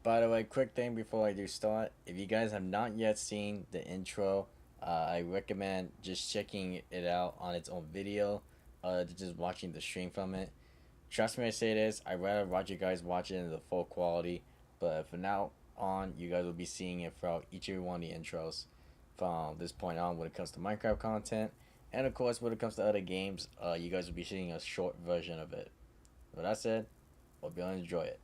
By the way, quick thing before I do start. If you guys have not yet seen the intro, I recommend just checking it out on its own video, just watching the stream from it. Trust me, I say this. I'd rather watch you guys watch it in the full quality, but from now on, you guys will be seeing it throughout each and every one of the intros from this point on when it comes to Minecraft content. And of course, when it comes to other games, you guys will be seeing a short version of it. With that said, hope you'll enjoy it.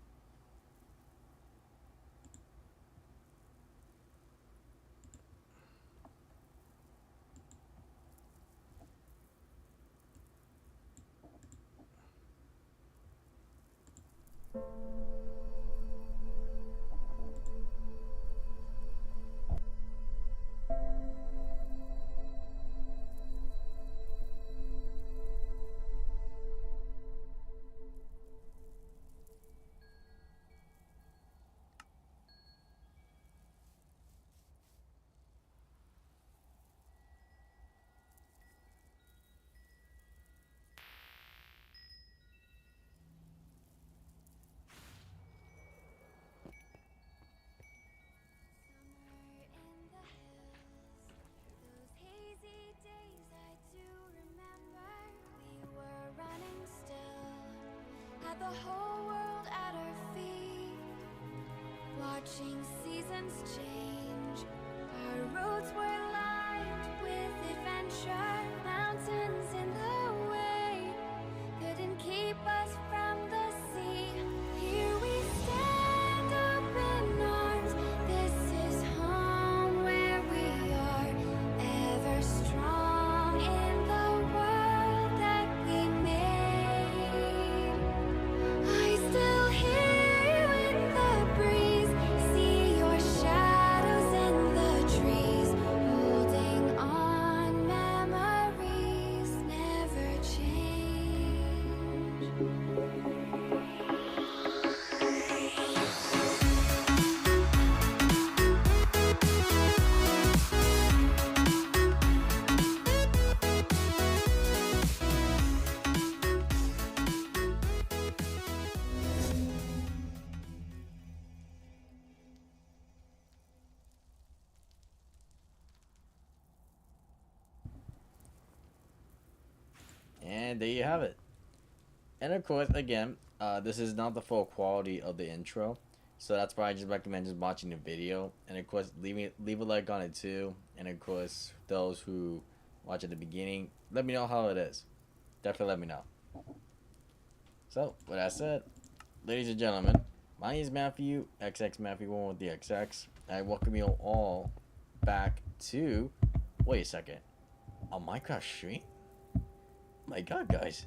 The whole world at our feet, watching seasons change. Our roads were lined with adventure, mountains in the way couldn't keep us from the sea. Here we stand open arms. This is home where we are, ever strong in the world that we made. I still hear you in the breeze, see your shadows in the trees, holding on, memories never change. And there you have it. And of course, again, this is not the full quality of the intro, so that's why I just recommend just watching the video. And of course, leave a like on it too. And of course, those who watch at the beginning, let me know how it is. Definitely let me know. So, with that said, ladies and gentlemen, my name is Matthew, XX Matthew1 with the XX. I welcome you all back to, wait a second, a Minecraft stream? My god, guys.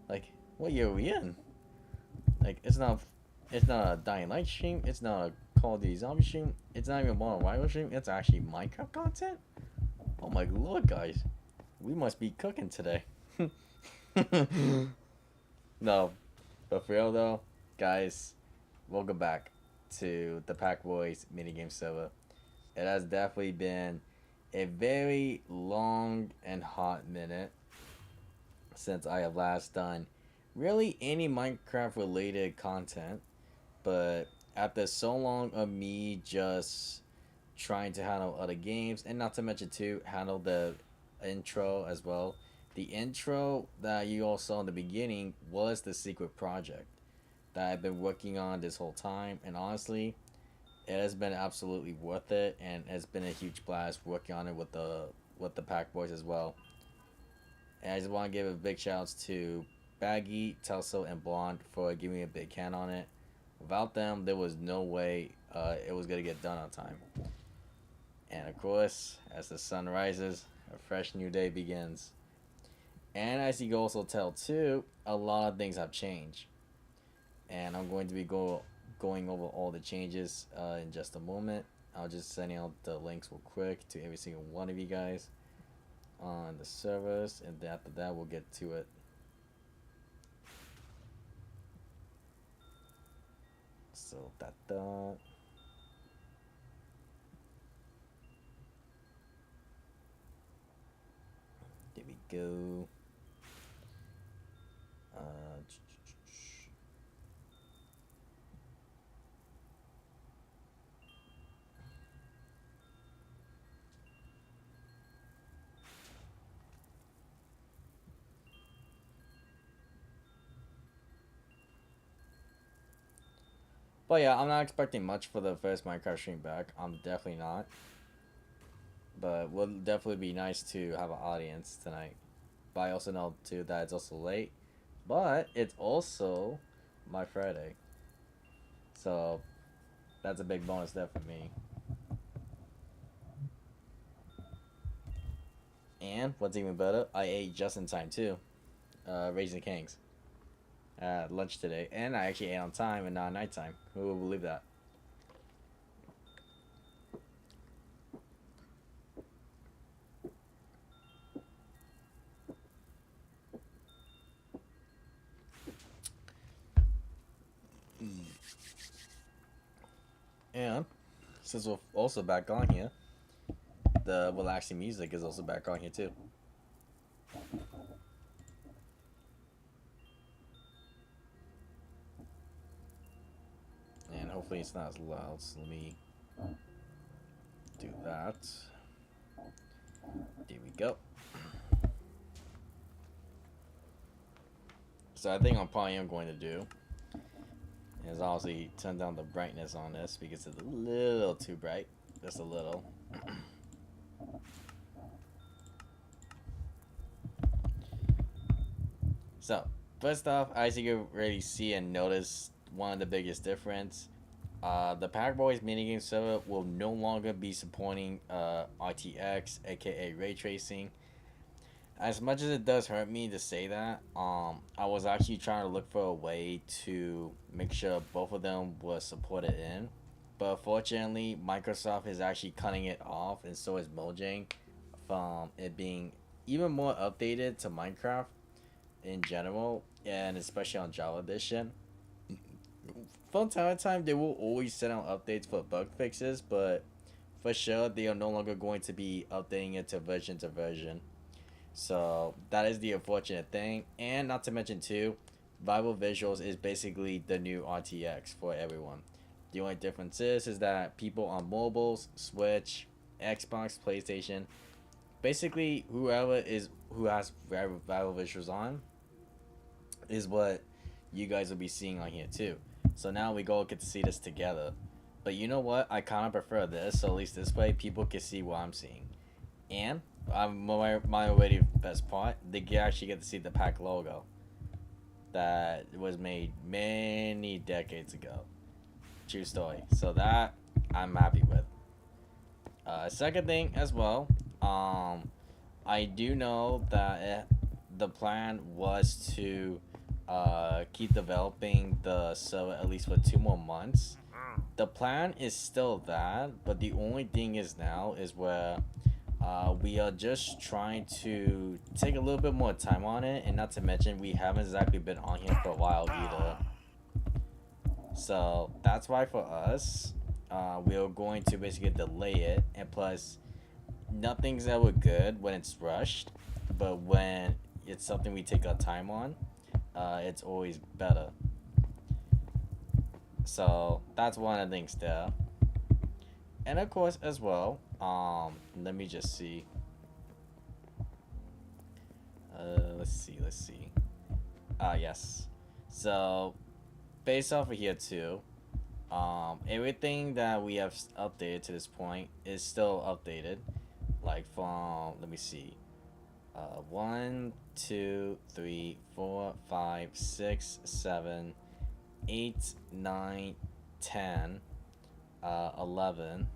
Like, what year are we in? Like, it's not a Dying Light stream, it's not a Call of Duty Zombie stream, it's not even a Modern Warfare stream, it's actually Minecraft content? Oh my lord, guys. We must be cooking today. No, but for real though, guys, welcome back to the Pack Boys Minigames Server. It has definitely been a very long and hot minute since I have last done really any Minecraft related content, but after so long of me just trying to handle other games, and not to mention too handle the intro as well, the intro that you all saw in the beginning was the secret project that I've been working on this whole time, and honestly it has been absolutely worth it, and it's been a huge blast working on it with the Pack Boys as well. And I just want to give a big shout outs to Baggy, Telso, and Blonde for giving me a big hand on it. Without them, there was no way it was going to get done on time. And of course, as the sun rises, a fresh new day begins. And as you can also tell too, a lot of things have changed. And I'm going to be going over all the changes in just a moment. I'll just send out the links real quick to every single one of you guys on the servers, and after that we'll get to it. So that there we go. But yeah, I'm not expecting much for the first Minecraft stream back. I'm definitely not. But will definitely be nice to have an audience tonight. But I also know too that it's also late. But it's also my Friday. So that's a big bonus there for me. And what's even better, I ate just in time too. Raising Kings at lunch today. And I actually ate on time and not nighttime. Who would believe that? And since we're also back on here, the relaxing music is also back on here too. And hopefully it's not as loud, so let me do that. There we go. So I think I'm probably going to do is obviously turn down the brightness on this because it's a little too bright. Just a little. So, first off, as you can already see and notice, one of the biggest difference, the Pack Boys Minigames Server will no longer be supporting RTX, aka ray tracing. As much as it does hurt me to say that, I was actually trying to look for a way to make sure both of them were supported in. But fortunately, Microsoft is actually cutting it off, and so is Mojang, from it being even more updated to Minecraft in general, and especially on Java Edition. From time to time, they will always send out updates for bug fixes, but for sure, they are no longer going to be updating it to version. So that is the unfortunate thing, and not to mention too, Viable Visuals is basically the new RTX for everyone. The only difference is that people on mobiles, Switch, Xbox, PlayStation, basically who has Viable Visuals on, is what you guys will be seeing on here too. So now we go get to see this together. But you know what? I kind of prefer this, so at least this way people can see what I'm seeing. And my already best part, they actually get to see the pack logo that was made many decades ago. True story. So that I'm happy with. Second thing as well, I do know that the plan was to keep developing the server at least for 2 more months. The plan is still that, but the only thing is now is where we are just trying to take a little bit more time on it, and not to mention we haven't exactly been on here for a while either. So that's why for us, we are going to basically delay it, and plus, nothing's ever good when it's rushed, but when it's something we take our time on, it's always better. So that's one of the things there. And of course as well, let me just see. Let's see. Yes. So based off of here too, everything that we have updated to this point is still updated. Like from, let me see. 1, 2, 3, 4, 5, 6, 7, 8, 9, 10, 11.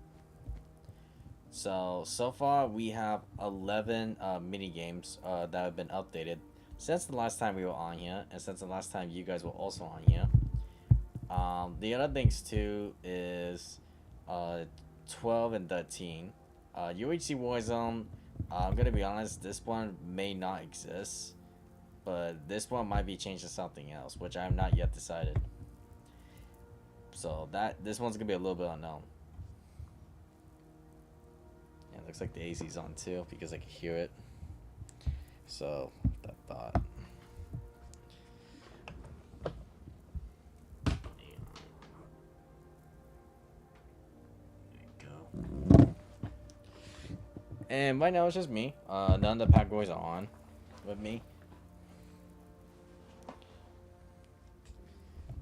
So far we have 11 mini games that have been updated since the last time we were on here, and since the last time you guys were also on here. The other things too is 12 and 13. UHC Warzone, I'm gonna be honest, this one may not exist, but this one might be changed to something else, which I have not yet decided. So this one's gonna be a little bit unknown. Yeah, it looks like the AC's on too because I can hear it. So that thought. And right now it's just me. None of the Pack Boys are on with me,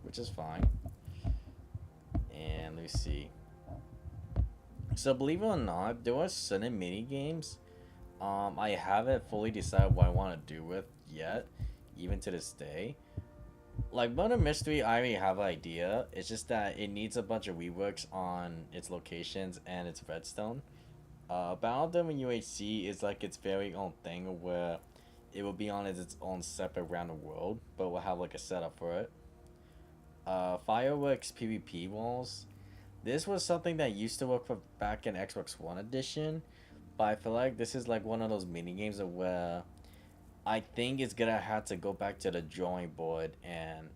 which is fine. And let me see. So believe it or not, there are certain mini games I haven't fully decided what I want to do with yet, even to this day. Like Murder Mystery, I already have an idea. It's just that it needs a bunch of reworks on its locations and its redstone. About them in UHC is like its very own thing where it will be on its own separate random world, but we'll have like a setup for it. Fireworks PvP walls. This was something that used to work for back in Xbox One edition, but I feel like this is like one of those mini games where I think it's gonna have to go back to the drawing board and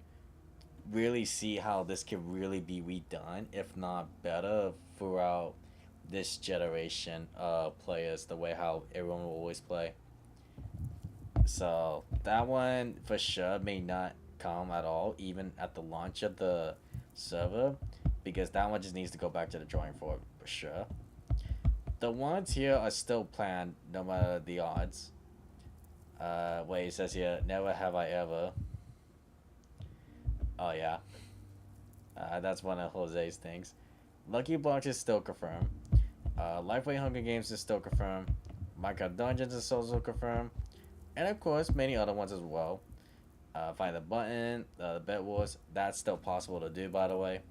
really see how this can really be redone, if not better, throughout this generation of players, the way how everyone will always play. So that one for sure may not come at all, even at the launch of the server, because that one just needs to go back to the drawing board for sure. The ones here are still planned no matter the odds. Wait, it says here, never have I ever. Oh yeah. That's one of Jose's things. Lucky Blocks is still confirmed. Lifeway Hunger Games is still confirmed. Minecraft Dungeons is also confirmed. And of course, many other ones as well. Find the Button, the Bed Wars, that's still possible to do, by the way.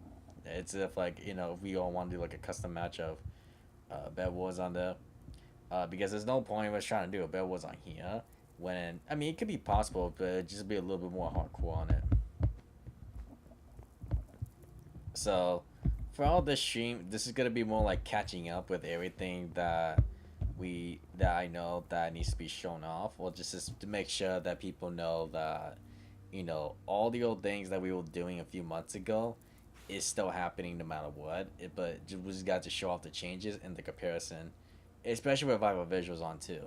It's if, like, you know, if we all want to do, like, a custom match of Bed Wars on there. Because there's no point in us trying to do a Bed Wars on here. When, I mean, it could be possible, but it'd just be a little bit more hardcore on it. So, for all this stream, this is gonna be more like catching up with everything that I know that needs to be shown off, or just to make sure that people know that, you know, all the old things that we were doing a few months ago is still happening no matter what. But we just got to show off the changes and the comparison, especially with Viral Visuals on too.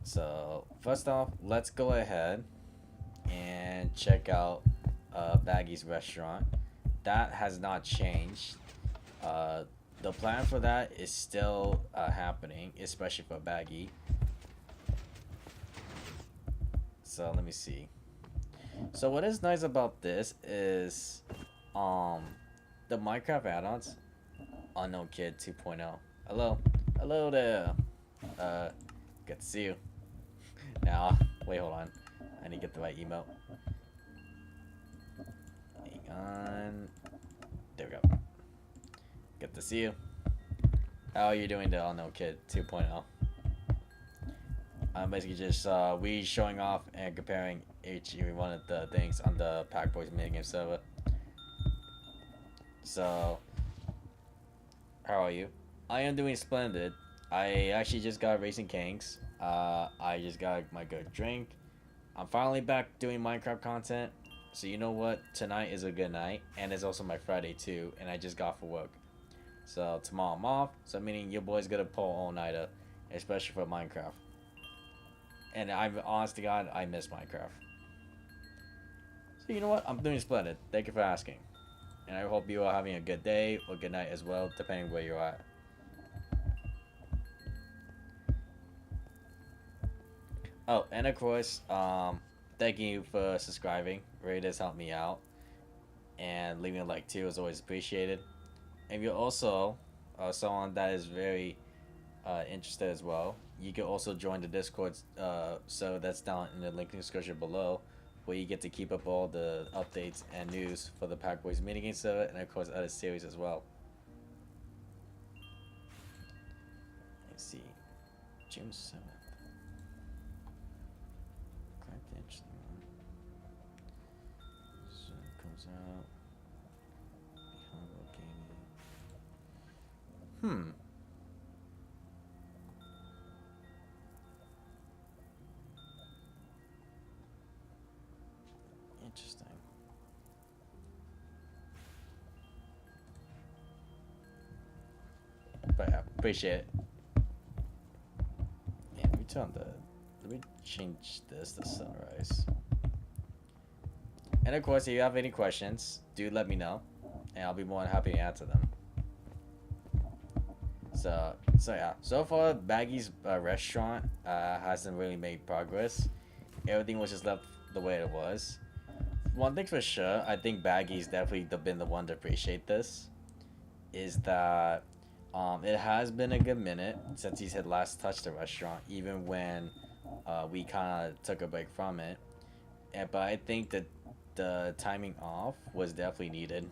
So first off, let's go ahead and check out Baggy's restaurant. That has not changed. The plan for that is still happening, especially for Baggy. So let me see. So what is nice about this is the Minecraft add-ons. Unknown Kid 2.0. Hello. Hello there. Good to see you. Now, wait, hold on. I need to get the right emote. Hang on. There we go. Good to see you. How are you doing there, Unknown Kid 2.0? I'm basically just we showing off and comparing each and one of the things on the Pack Boys Minigames Server. So, how are you? I am doing splendid. I actually just got Racing Kings. I just got my good drink. I'm finally back doing Minecraft content. So you know what? Tonight is a good night, and it's also my Friday too, and I just got for work. So tomorrow I'm off, so meaning your boy's gonna pull all-nighter, especially for Minecraft. And I'm honest to God, I miss Minecraft. So you know what? I'm doing splendid. Thank you for asking. And I hope you are having a good day or good night as well, depending where you're at. Oh, and of course, thank you for subscribing. Really does help me out. And leaving a like too is always appreciated. And if you're also someone that is very interested as well, you can also join the Discord. So that's down in the link in the description below, where you get to keep up all the updates and news for the Pack Boys Minigames Server, and of course other series as well. Let's see, June 7th. Quite the interesting one. So it comes out. Behind Gaming. Interesting. But yeah, appreciate it. Yeah, let me change this to sunrise. And of course, if you have any questions, do let me know, and I'll be more than happy to answer them. So yeah, so far Baggy's restaurant hasn't really made progress. Everything was just left the way it was. one thing for sure, I think Baggy's definitely been the one to appreciate this. Is that it has been a good minute since he's had last touched the restaurant, even when we kind of took a break from it. But I think that the timing off was definitely needed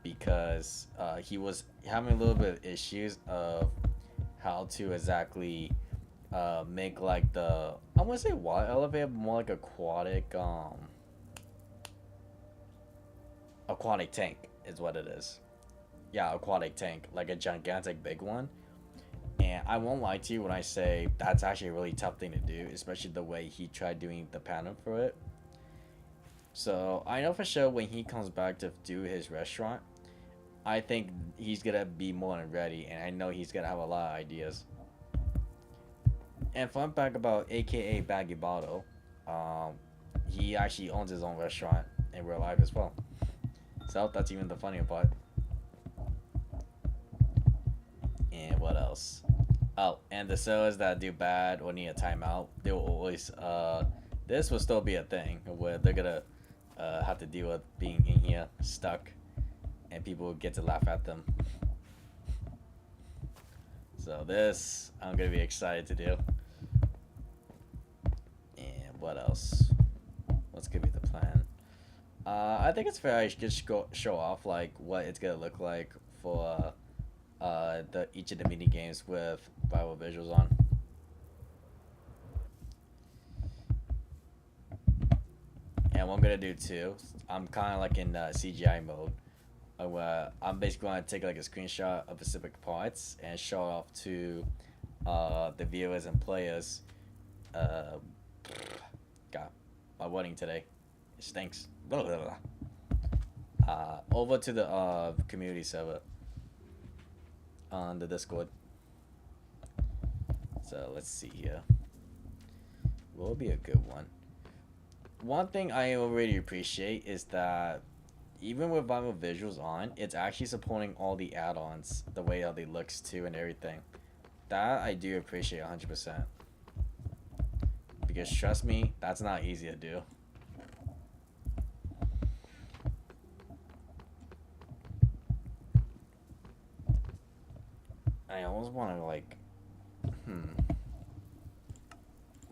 because he was having a little bit of issues of how to exactly make like the I want to say water elevator, but more like aquatic tank is what it is. Yeah, aquatic tank, like a gigantic big one. And I won't lie to you when I say that's actually a really tough thing to do, especially the way he tried doing the pattern for it. So I know for sure when he comes back to do his restaurant, I think he's gonna be more than ready, and I know he's gonna have a lot of ideas. And fun fact about AKA Baggy Bottle, he actually owns his own restaurant in real life as well. So that's even the funnier part. And what else? Oh, and the sellers that do bad or need a timeout, they will always this will still be a thing where they're gonna have to deal with being in here stuck, and people get to laugh at them. So this I'm gonna be excited to do. And what else? What's gonna be the plan? I think it's fair I should just go show off like what it's gonna look like for the each of the mini games with Bible visuals on. And what I'm gonna do too, I'm kind of like in CGI mode. I'm basically gonna take like a screenshot of specific parts and show it off to the viewers and players. Uh, God, my wedding today, it stinks. Blah, blah, blah. Over to the community server on the Discord. So let's see here. What will be a good one? One thing I already appreciate is that even with Viral Visuals on, it's actually supporting all the add-ons, the way how they looks too and everything. That I do appreciate 100%. Because trust me, that's not easy to do. I almost want to like,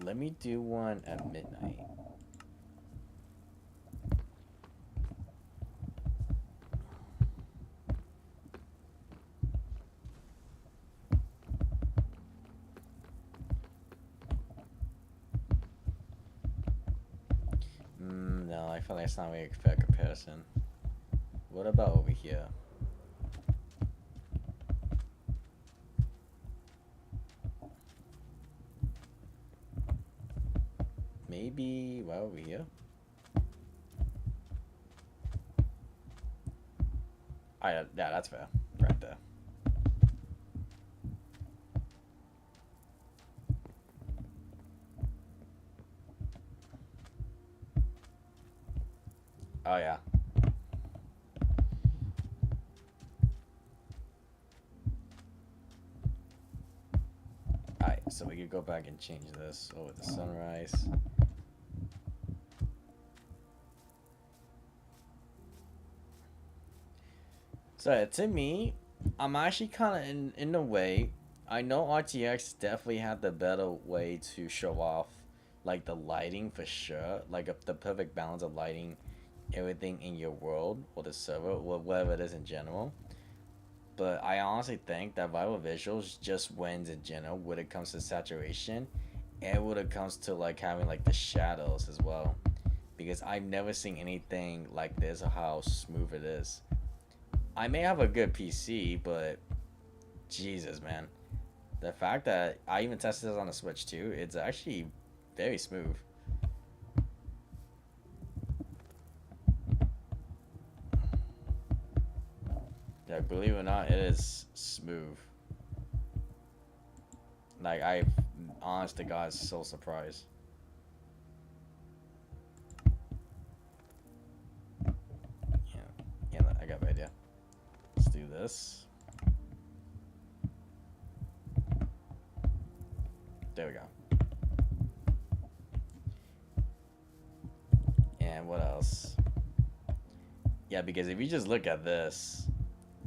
let me do one at midnight. No, I feel like it's not really a fair comparison. What about over here? Maybe right over here? Yeah, that's fair. Right there. Oh yeah. Alright, so we could go back and change this over the sunrise. So to me, I'm actually kind of in a way. I know RTX definitely had the better way to show off, like the lighting for sure, like the perfect balance of lighting, everything in your world or the server or whatever it is in general. But I honestly think that Viral Visuals just wins in general when it comes to saturation, and when it comes to like having like the shadows as well, because I've never seen anything like this or how smooth it is. I may have a good PC, but Jesus, man. The fact that I even tested this on the Switch too, it's actually very smooth. Yeah, believe it or not, it is smooth. Like, I, honest to God, so surprised. Yeah, I got an idea. Let's do this. There we go. And what else? Yeah, because if you just look at this,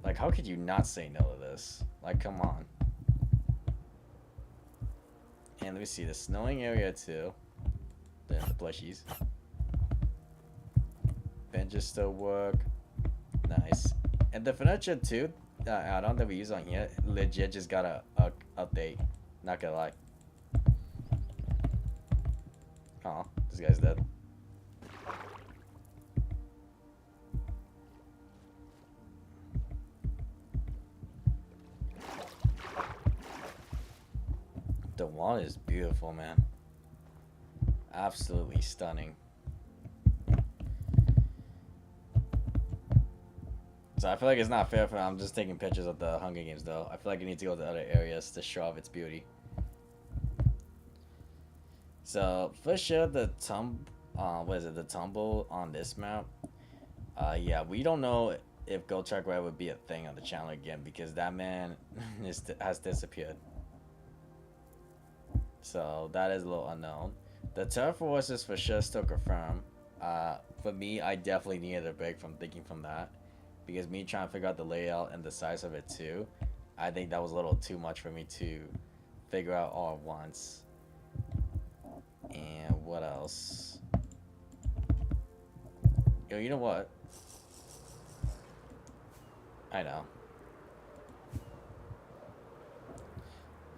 like, how could you not say no to this? Like, come on. And let me see, the snowing area too. Then the plushies. Benches still work. Nice. And the furniture too, add-on that we use on here, legit just got a update. Not gonna lie. Aw, this guy's dead. The wall is beautiful, man. Absolutely stunning. So I feel like it's not fair for I'm just taking pictures of the Hunger Games though. I feel like I need to go to other areas to show off its beauty. So for sure the the tumble on this map. Yeah, we don't know if Gold Track Ride would be a thing on the channel again because that man has disappeared. So that is a little unknown. The turf wars is for sure still confirmed. For me, I definitely needed a break from thinking from that. Because me trying to figure out the layout and the size of it too, I think that was a little too much for me to figure out all at once. And what else? Yo, you know what? I know.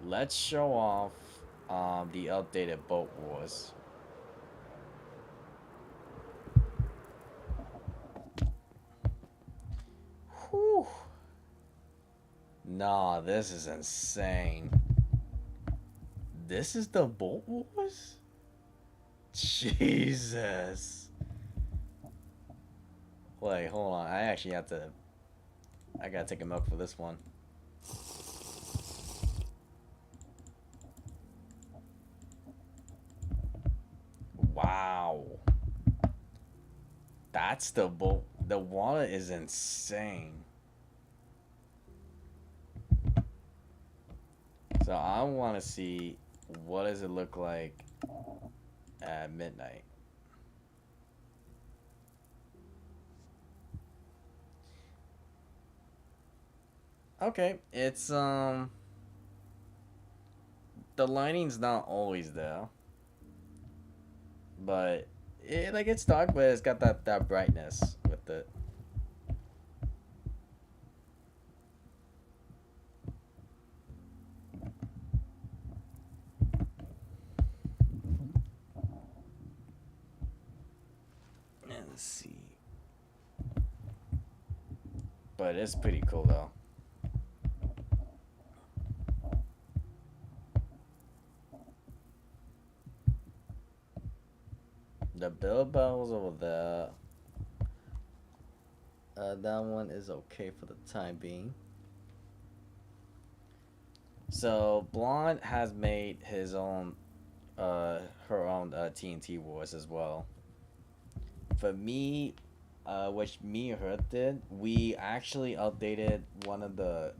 Let's show off the updated boat wars. Whew. Nah, this is insane. This is the boat wars? Jesus. Wait, hold on. I actually have to. I gotta take a milk for this one. Wow. That's the boat. The water is insane. So I want to see what does it look like at midnight. Okay, it's the lighting's not always there, but it's dark, but it's got that brightness with it. Let's see. But it's pretty cool though. The Bilbo's over there. That one is okay for the time being. So Blonde has made his own, her own TNT Wars as well. For me, which me and her did, we actually updated one of the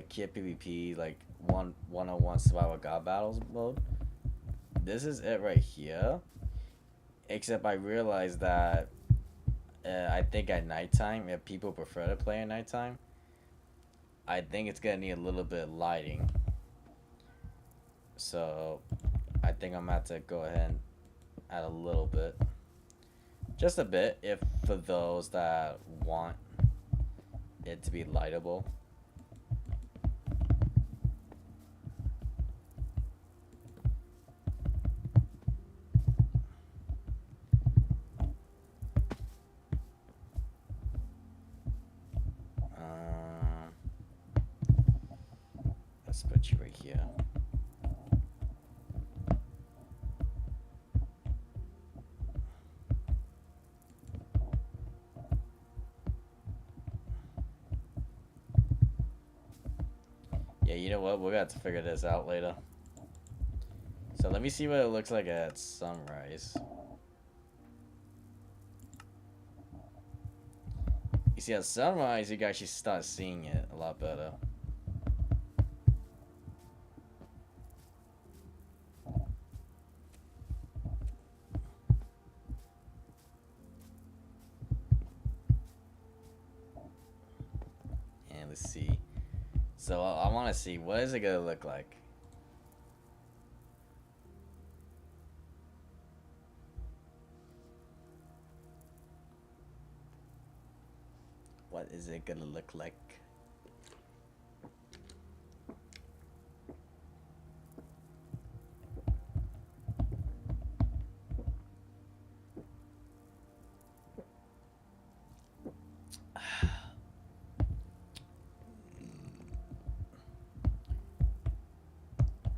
Kit PvP like 101 Survival God Battles mode. This is it right here. Except I realized that I think at nighttime, if people prefer to play at nighttime, I think it's gonna need a little bit of lighting. So I think I'm gonna have to go ahead and add a little bit. Just a bit, if for those that want it to be lightable. Let's put you right here. Yeah, you know what? We're gonna have to figure this out later. So let me see what it looks like at sunrise. You see, at sunrise, you guys should start seeing it a lot better. to see. So I want to see, what is it gonna look like? What is it gonna look like?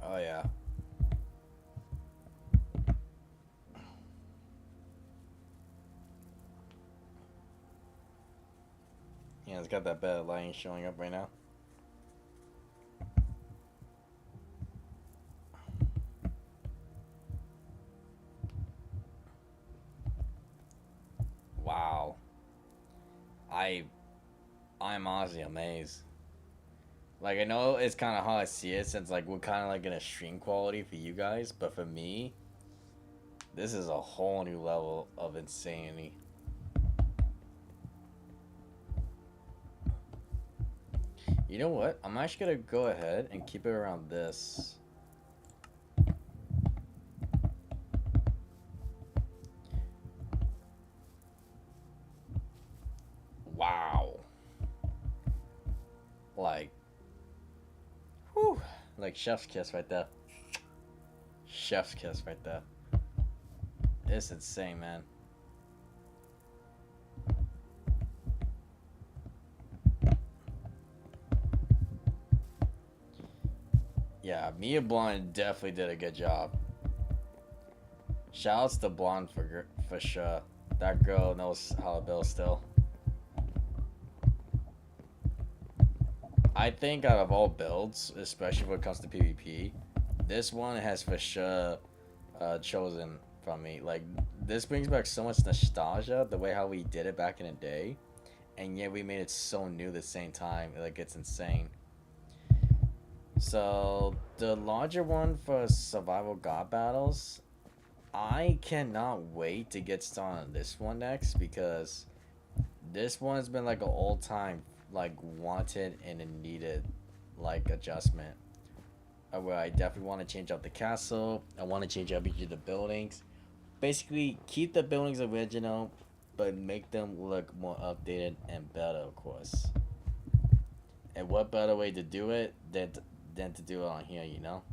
Oh yeah. Yeah, it's got that better lighting showing up right now. Wow. I'm honestly amazed. Like, I know it's kind of hard to see it since, like, we're kind of, like, in a stream quality for you guys, but for me, this is a whole new level of insanity. You know what? I'm actually gonna go ahead and keep it around this. Wow. Like, whew. Like, chef's kiss right there. Chef's kiss right there. It's insane, man. Yeah, Mia Blonde definitely did a good job. Shoutouts to Blonde for sure. That girl knows how to build still. I think out of all builds, especially when it comes to PvP, this one has for sure chosen from me. Like, this brings back so much nostalgia, the way how we did it back in the day, and yet we made it so new at the same time. Like, it's insane. So the larger one for survival god battles, I cannot wait to get started on this one next, because this one's been like an all time like wanted and a needed like adjustment, where I definitely want to change out the castle. I want to change up each of the buildings. Basically, keep the buildings original, but make them look more updated and better, of course. And what better way to do it than to do it on here, you know?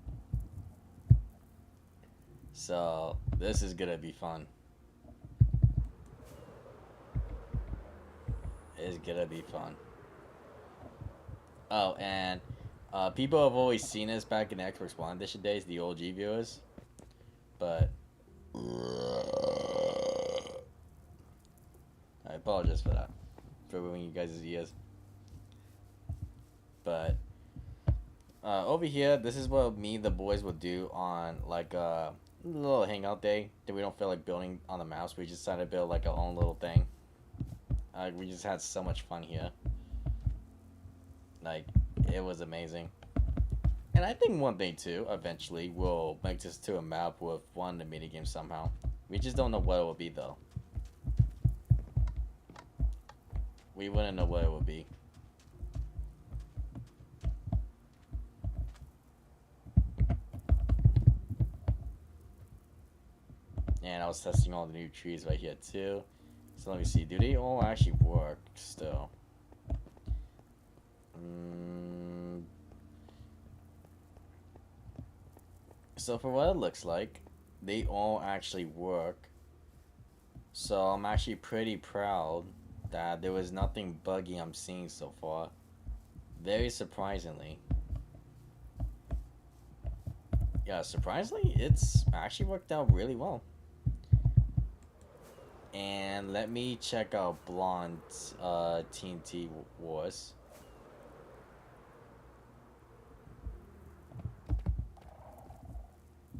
So this is gonna be fun. It's gonna be fun. Oh, and people have always seen us back in the Xbox One edition days, the OG viewers. But I apologize for that, for ruining you guys' ears. But over here, this is what me and the boys would do on like a little hangout day that we don't feel like building on the mouse. We just decided to build like our own little thing. We just had so much fun here. Like, it was amazing. And I think one thing too, eventually, we'll make this to a map with one of the minigames somehow. We just don't know what it will be though. We wouldn't know what it would be. And I was testing all the new trees right here too. So let me see, do they all actually work still? So for what it looks like, they all actually work. So I'm actually pretty proud that there was nothing buggy I'm seeing so far. Very surprisingly. Yeah, surprisingly, it's actually worked out really well. And let me check out Blonde's TNT Wars.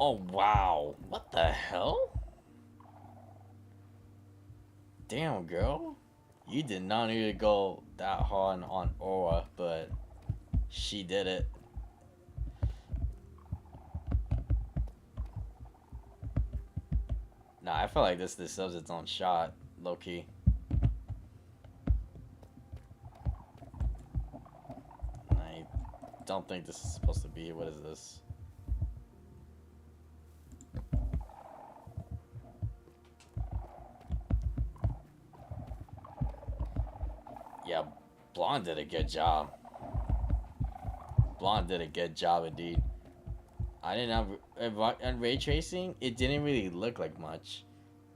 Oh wow, what the hell? Damn, girl. You did not need to go that hard on Aura, but she did it. Nah, I feel like this deserves its own shot, low-key. don't think this is supposed to be. What is this? Yeah, Blonde did a good job. Blonde did a good job indeed. I didn't have on ray tracing. It didn't really look like much,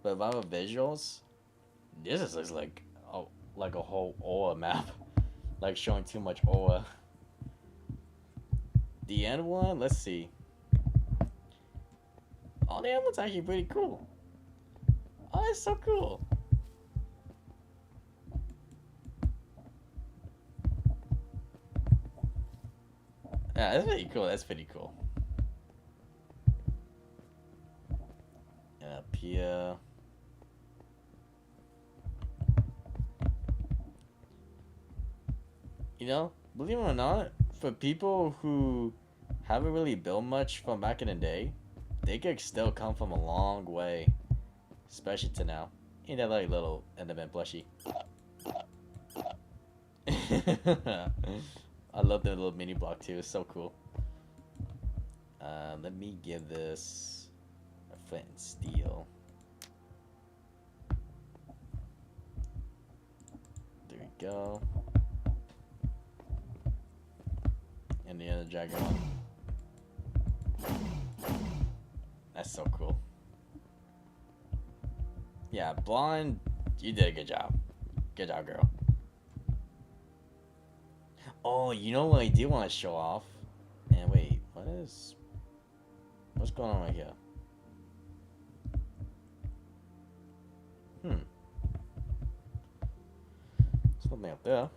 but if I have visuals, this just looks like a whole OA map, like showing too much OA. The end one, let's see. Oh, the end one's actually pretty cool. Oh, it's so cool. Yeah, that's pretty cool. That's pretty cool. And up here. You know, believe it or not, for people who haven't really built much from back in the day, they could still come from a long way, especially to now. Ain't that like little Enderman plushie? I love the little mini block too. It's so cool. Let me give this a flint and steel. There we go. And the other dragon one. That's so cool. Yeah, Blonde, you did a good job. Good job, girl. Oh, you know what I do want to show off? And wait, what's going on right here? Something up there.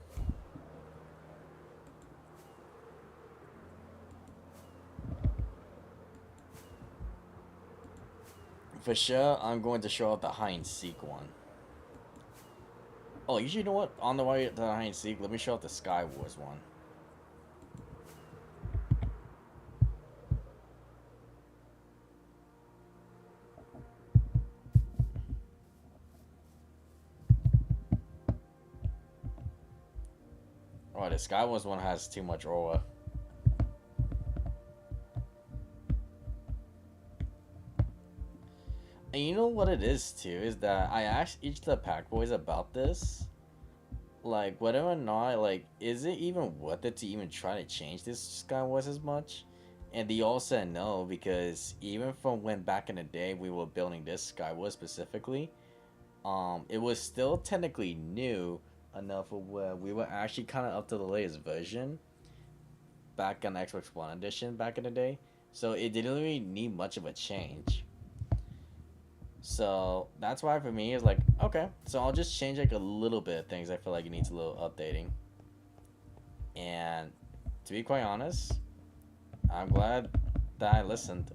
For sure, I'm going to show off the hide and seek one. Oh, you know what? On the way to the hide and seek, let me show off the Sky Wars one. Oh, the Sky Wars one has too much aura. And you know what it is too, is that I asked each of the Pack Boys about this. Like, whether or not, like, is it even worth it to even try to change this Sky Wars as much? And they all said no, because even from when back in the day we were building this Sky Wars specifically, it was still technically new enough where we were actually kind of up to the latest version back on Xbox One edition back in the day. So it didn't really need much of a change. So that's why for me it's like, okay, so I'll just change like a little bit of things I feel like it needs a little updating. And to be quite honest, I'm glad that I listened,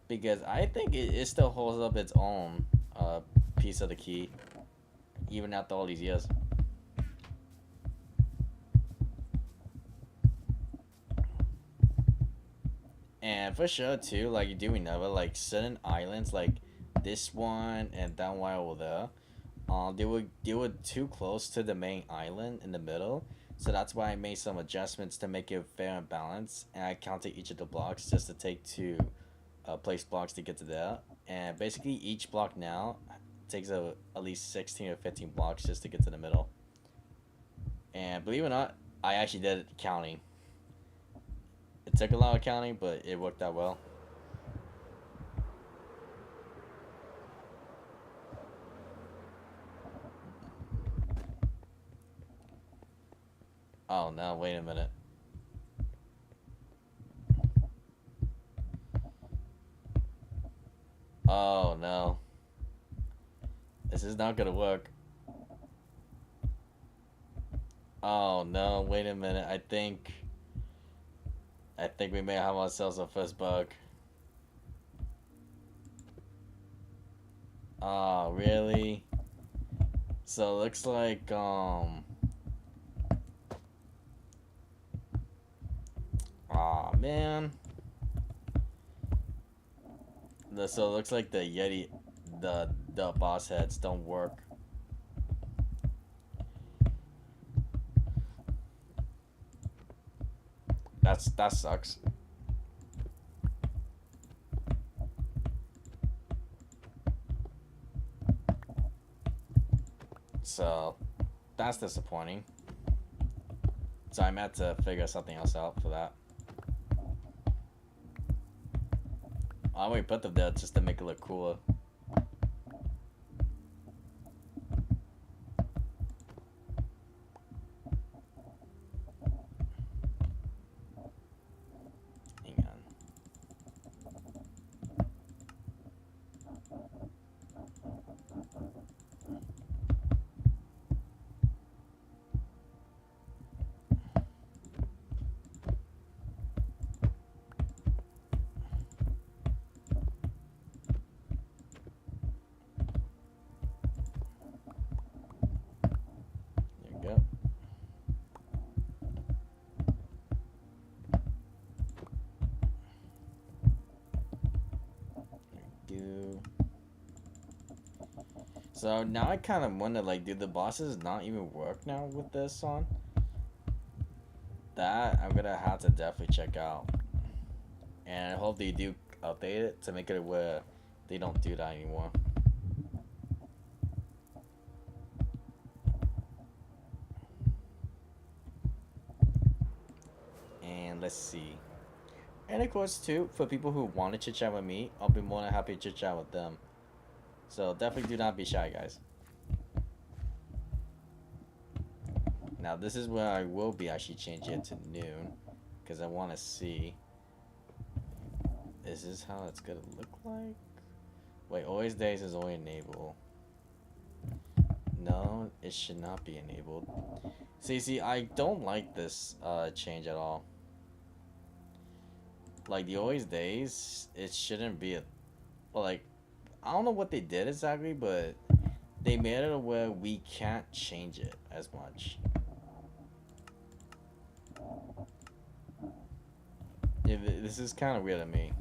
because I think it still holds up its own piece of the key even after all these years. And for sure too, like, you do remember, like, certain islands like this one and that one over there, they were too close to the main island in the middle, so that's why I made some adjustments to make it fair and balanced, and I counted each of the blocks just to take two place blocks to get to there. And basically each block now takes at least 16 or 15 blocks just to get to the middle. And believe it or not, I actually did counting. It took a lot of counting, but it worked out well. Oh no, wait a minute. Oh no. This is not gonna work. Oh no, wait a minute. I think we may have ourselves our first bug. Oh, really? So it looks like aw, man. So it looks like the Yeti, the boss heads don't work. That sucks. So that's disappointing. So I meant to figure something else out for that. I only put them there just to make it look cooler. Hang on. There you go. So now I kind of wonder, like, do the bosses not even work now with this on? That I'm gonna have to definitely check out, and I hope they do update it to make it where they don't do that anymore. And let's see. And of course, too, for people who want to chit chat with me, I'll be more than happy to chit chat with them. So definitely do not be shy, guys. Now this is where I will be actually changing it to noon, because I want to see. Is this how it's gonna look like? Wait, always days is only enabled. No, it should not be enabled. See, I don't like this change at all. Like the always days, it shouldn't be a, well, like, I don't know what they did exactly, but they made it where we can't change it as much. This is kind of weird to me.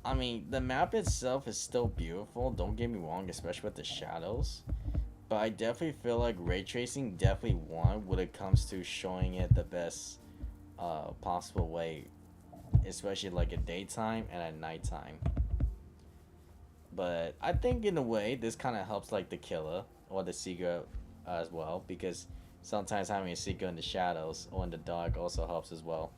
I mean, the map itself is still beautiful, don't get me wrong, especially with the shadows. But I definitely feel like ray tracing definitely won when it comes to showing it the best possible way, especially like at daytime and at nighttime. But I think in a way this kind of helps like the killer or the seeker as well, because sometimes having a seeker in the shadows or in the dark also helps as well.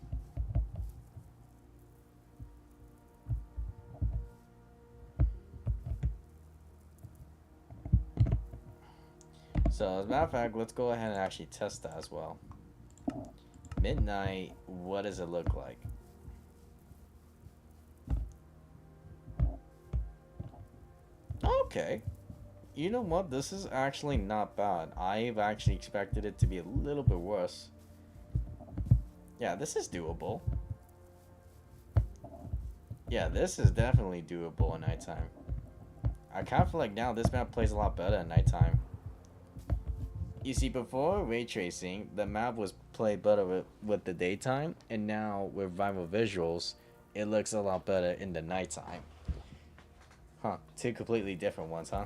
So as a matter of fact, let's go ahead and actually test that as well. Midnight, what does it look like? Okay. You know what? This is actually not bad. I've actually expected it to be a little bit worse. Yeah, this is doable. Yeah, this is definitely doable at nighttime. I kind of feel like now this map plays a lot better at nighttime. You see, before ray tracing, the map was played better with the daytime, and now with Viral Visuals, it looks a lot better in the nighttime. Huh, two completely different ones, huh?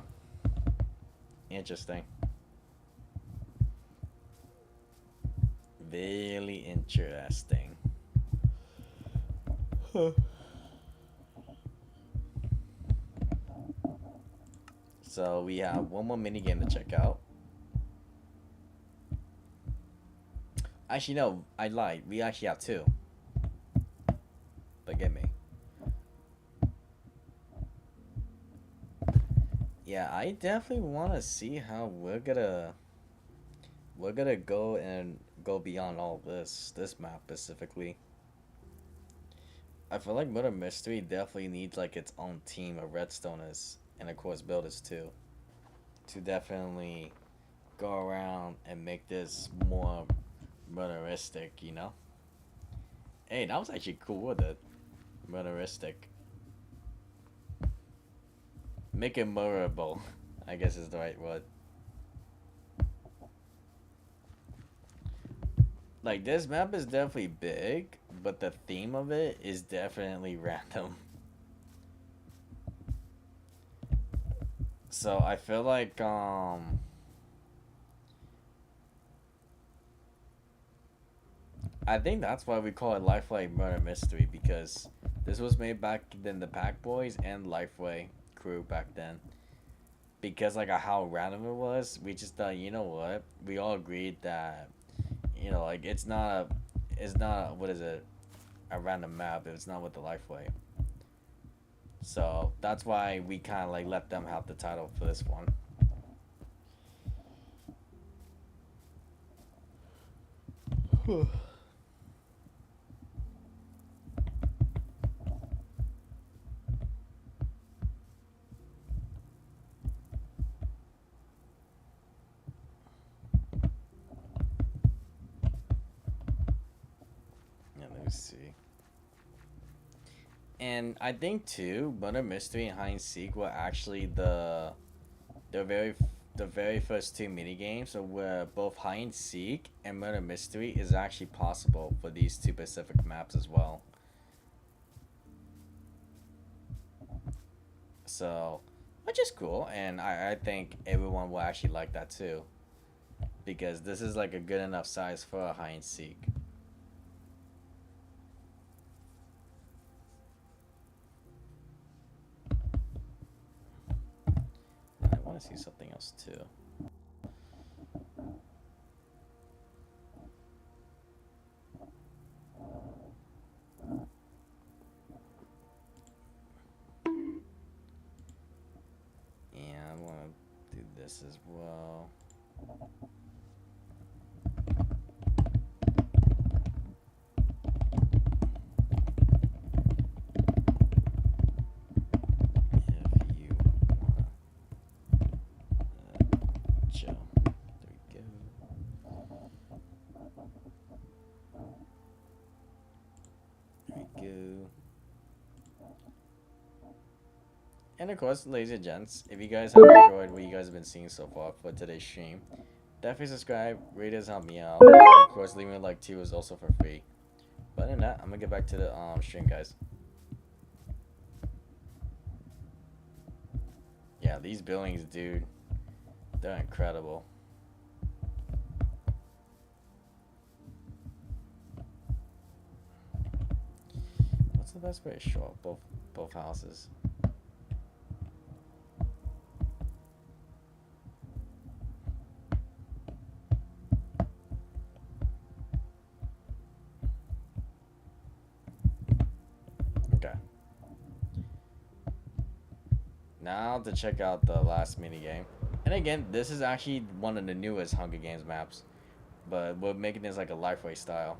Interesting. Really interesting. Huh. So we have one more mini game to check out. Actually, no, I lied. We actually have two. Forgive me. Yeah, I definitely want to see how we're gonna go and go beyond all this map specifically. I feel like Murder Mystery definitely needs like its own team of Redstoners and of course builders too, to definitely go around and make this more murderistic, you know? Hey, that was actually cool with it. Murderistic. Make it murderable, I guess is the right word. Like, this map is definitely big, but the theme of it is definitely random. So I feel like I think that's why we call it Lifeway Murder Mystery, because this was made back in the Pack Boys and Lifeway crew back then. Because like how random it was, we just thought, you know what? We all agreed that, you know, like it's not what is it, a random map. It's not with the Lifeway. So that's why we kind of like let them have the title for this one. Yeah, let me see. And I think too, Murder Mystery and Hide and Seek were actually the very the very first two mini games, so where both Hide and Seek and Murder Mystery is actually possible for these two specific maps as well. So, which is cool, and I think everyone will actually like that too, because this is like a good enough size for a Hide and Seek. I want to see something else too. Yeah, I want to do this as well. If you wanna chill, there we go. And of course, ladies and gents, if you guys have enjoyed what you guys have been seeing so far for today's stream, definitely subscribe, rate us, help me out. And of course, leaving a like too is also for free. But other than that, I'm gonna get back to the stream, guys. Yeah, these buildings, dude, they're incredible. What's the best way to show up both houses? Okay. Now to check out the last mini game. And again, this is actually one of the newest Hunger Games maps, but we're making this like a Lifeway style.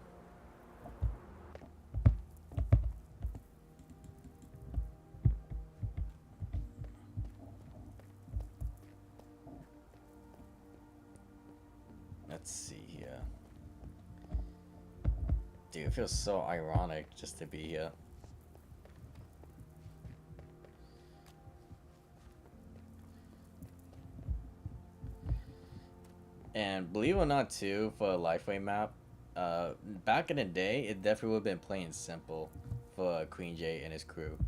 Let's see here. Dude, it feels so ironic just to be here. And believe it or not, too, for a Lifeway map, back in the day, it definitely would have been plain simple for Queen J and his crew.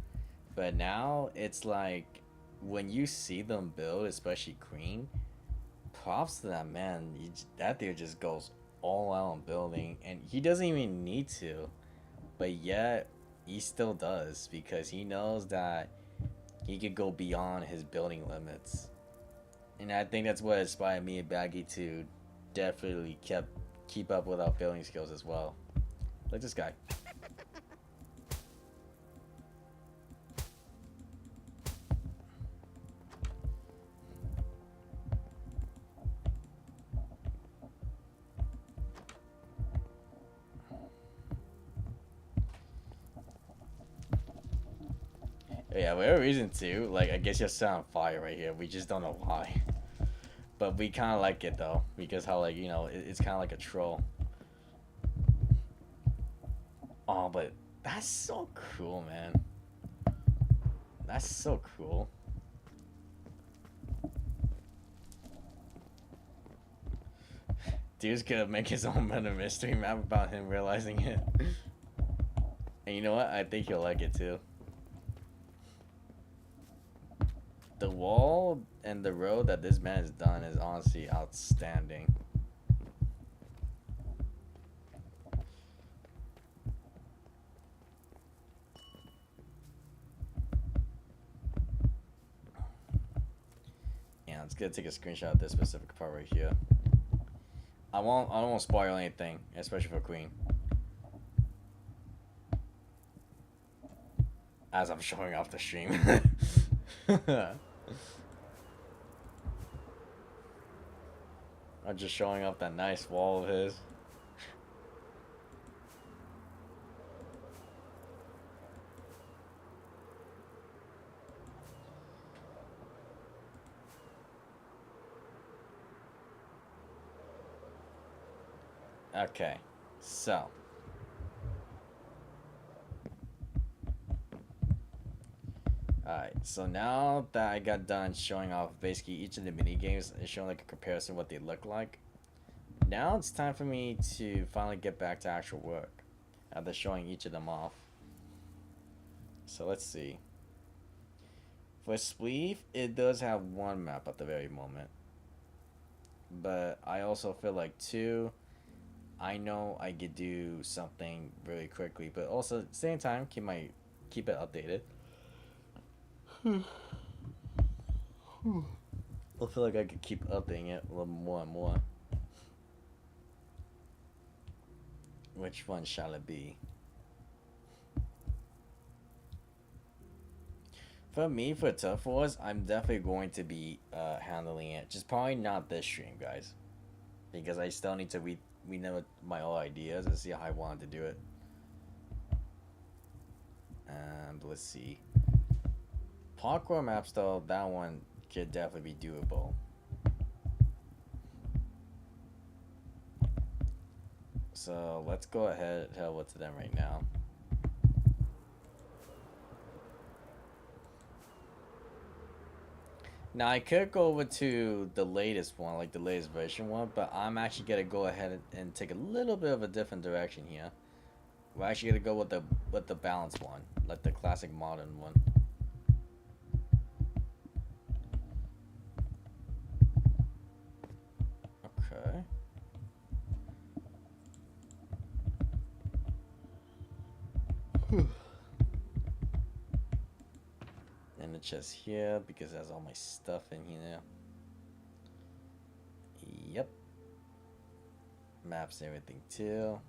But now, it's like, when you see them build, especially Queen, props to that man. That dude just goes all out on building, and he doesn't even need to. But yet, he still does, because he knows that he could go beyond his building limits. And I think that's what inspired me and Baggy to definitely keep up with our building skills as well. Like this guy. Yeah, whatever reason too, like I guess you're set on fire right here. We just don't know why. But we kind of like it though, because how like, you know, it's kind of like a troll. Oh, but that's so cool, man. That's so cool. Dude's gonna make his own murder mystery map about him realizing it. And you know what? I think you'll like it too. The wall and the road that this man has done is honestly outstanding. let's take a screenshot of this specific part right here. I don't want to spoil anything, especially for Queen. As I'm showing off the stream. I'm just showing off that nice wall of his. Okay, so. Alright, so now that I got done showing off basically each of the mini games and showing like a comparison of what they look like, now it's time for me to finally get back to actual work after showing each of them off. So let's see. For Spleef, it does have one map at the very moment, but I also feel like two, I know I could do something really quickly, but also at the same time keep it updated. I feel like I could keep updating it a little more and more. Which one shall it be? For me, for Tough Wars, I'm definitely going to be handling it. Just probably not this stream, guys, because I still need to rename my old ideas and see how I wanted to do it. And let's see. Parkour maps, though, that one could definitely be doable. So let's go ahead and tell what's to them right now. Now I could go over to the latest one, like the latest version one, but I'm actually gonna go ahead and take a little bit of a different direction here. We're actually gonna go with the balanced one, like the classic modern one. Okay. And the chest here because it has all my stuff in here. Yep. Maps and everything too.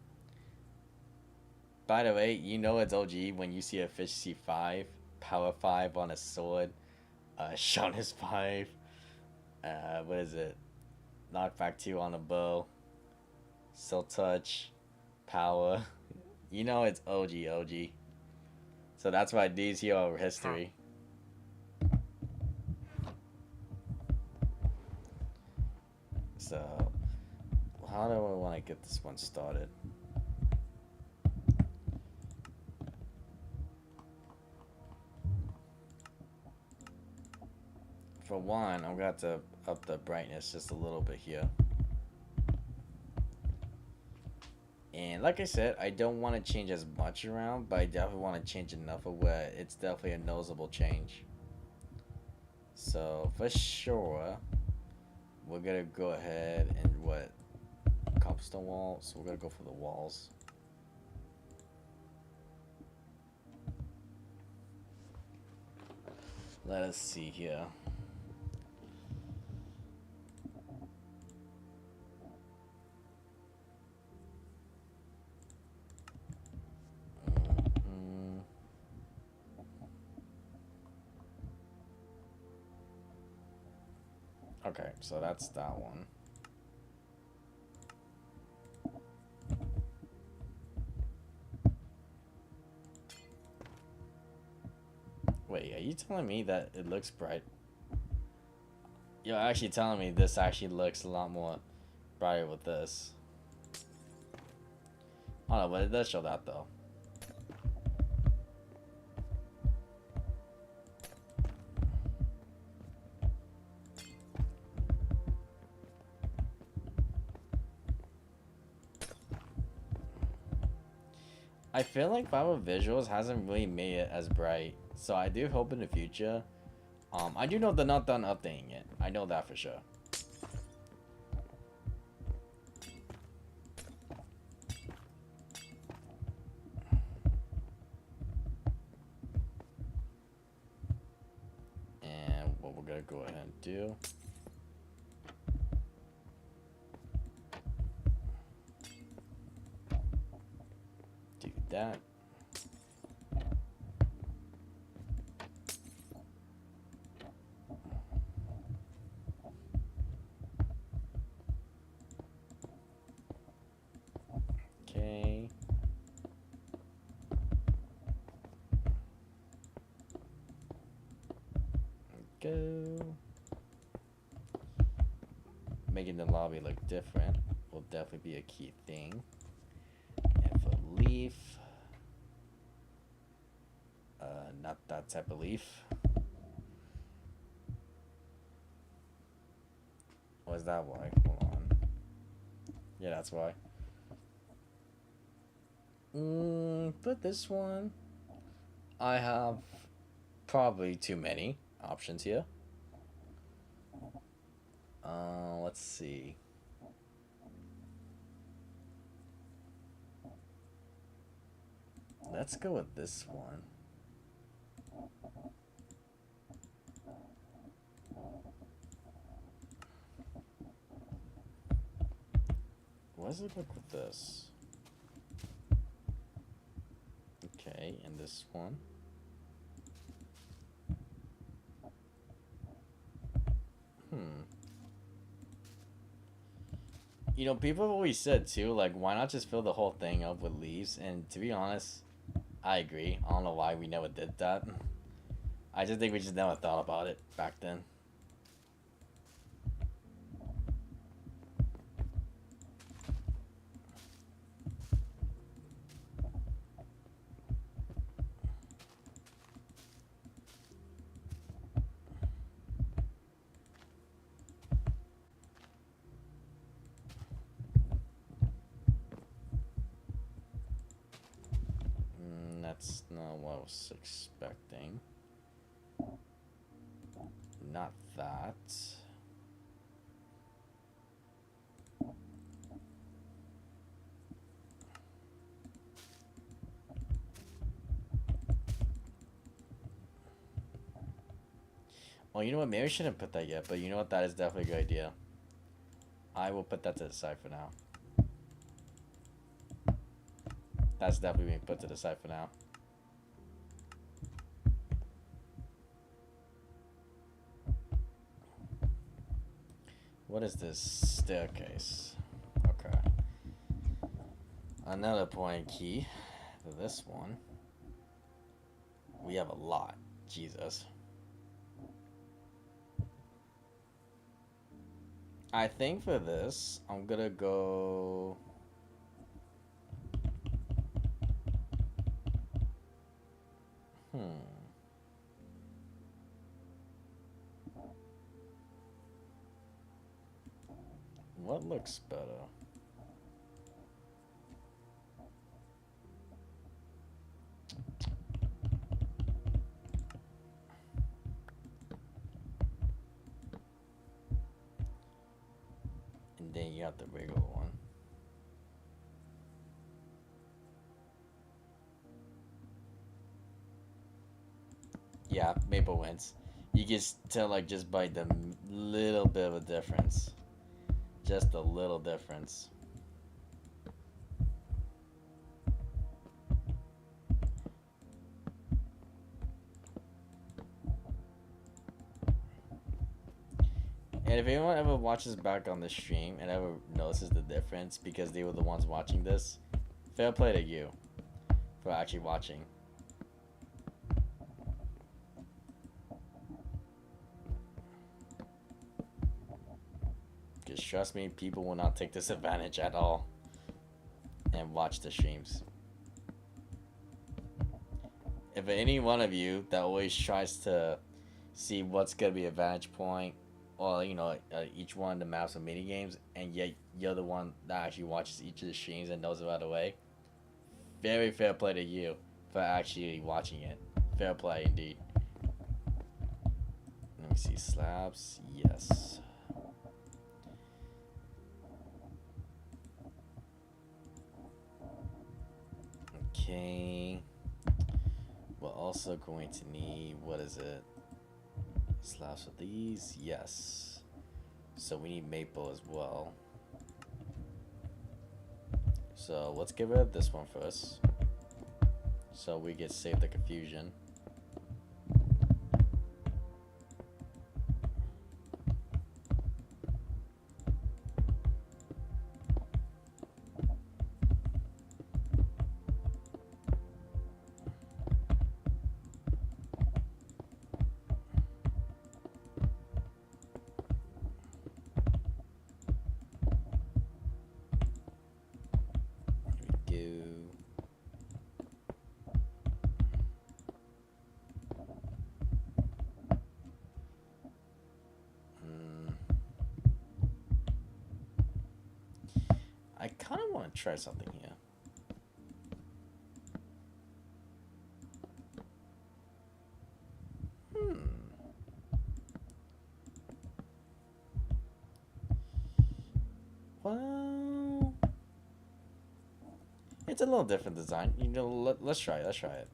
By the way, you know it's OG when you see a fish C5, power 5 on a sword, sharpness 5, what is it? Knockback 2 on a bow, silk touch, power. You know it's OG. So that's why these here are history. So, how do I want to get this one started? For one, I'm going to up the brightness just a little bit here. And like I said, I don't want to change as much around, but I definitely want to change enough of where it's definitely a noticeable change. So, for sure, we're going to go ahead and cobblestone wall, so we're going to go for the walls. Let us see here. Okay, so that's that one. Wait, are you telling me that it looks bright? You're actually telling me this actually looks a lot more brighter with this. Oh no, but it does show that though. I feel like Viral Visuals hasn't really made it as bright, so I do hope in the future. I do know they're not done updating it. I know that for sure. And what we're gonna go ahead and do that. Okay. Go. Making the lobby look different will definitely be a key thing. And for leaf, not that type of leaf. Was that why? Hold on. Yeah, that's why. But this one, I have probably too many options here. Let's see. Let's go with this one. What does it look with this? Okay, and this one. You know, people have always said too, like, why not just fill the whole thing up with leaves? And to be honest, I agree. I don't know why we never did that. I just think we just never thought about it back then. That's not what I was expecting. Not that. Well, you know what? Maybe I shouldn't put that yet, but you know what? That is definitely a good idea. I will put that to the side for now. That's definitely being put to the side for now. What is this staircase? Okay. Another point key for this one. We have a lot. Jesus. I think for this, I'm gonna go... What looks better? And then you have the regular one. Yeah, maple wins. You can tell, like, just by the little bit of a difference. Just a little difference. And if anyone ever watches back on the stream and ever notices the difference because they were the ones watching this, fair play to you for actually watching. Because trust me, people will not take this advantage at all and watch the streams. If any one of you that always tries to see what's going to be a vantage point, or, you know, each one of the maps of mini games, and yet you're the one that actually watches each of the streams and knows it right away, very fair play to you for actually watching it. Fair play indeed. Let me see, slabs, yes. Okay. We're also going to need, what is it? Slabs for these, yes. So we need maple as well. So let's get rid of this one first. so we get saved the confusion. I kind of want to try something here. Well, it's a little different design. You know, let's try it. Let's try it.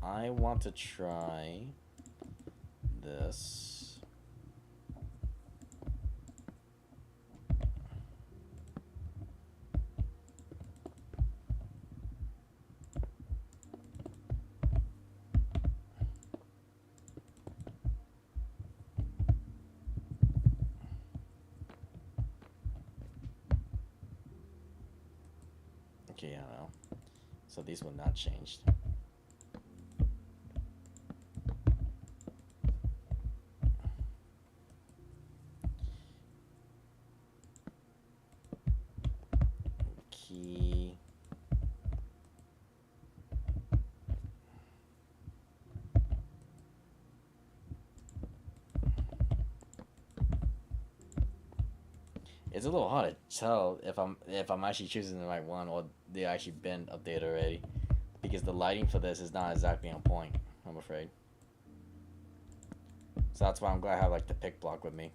I want to try this. Okay, I don't know. So these will not change. Key. It's a little hard to tell if I'm actually choosing the right one or they actually been updated already, because the lighting for this is not exactly on point, I'm afraid. So that's why I'm glad I have like the pick block with me.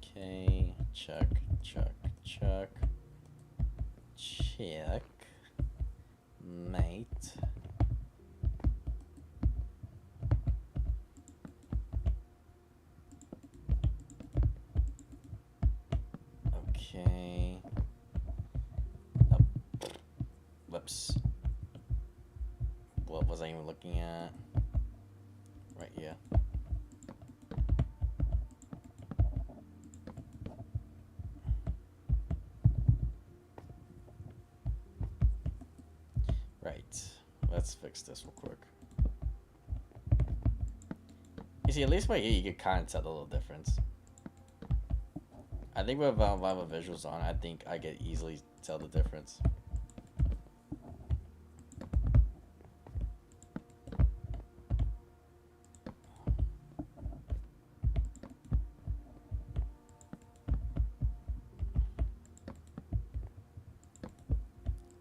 Okay, check, check, check, check, mate. Okay. Oh. Whoops. What was I even looking at? Right here. Right. Let's fix this real quick. You see, at least right here you can kind of tell the little difference. I think with Viva visuals on, I think I can easily tell the difference.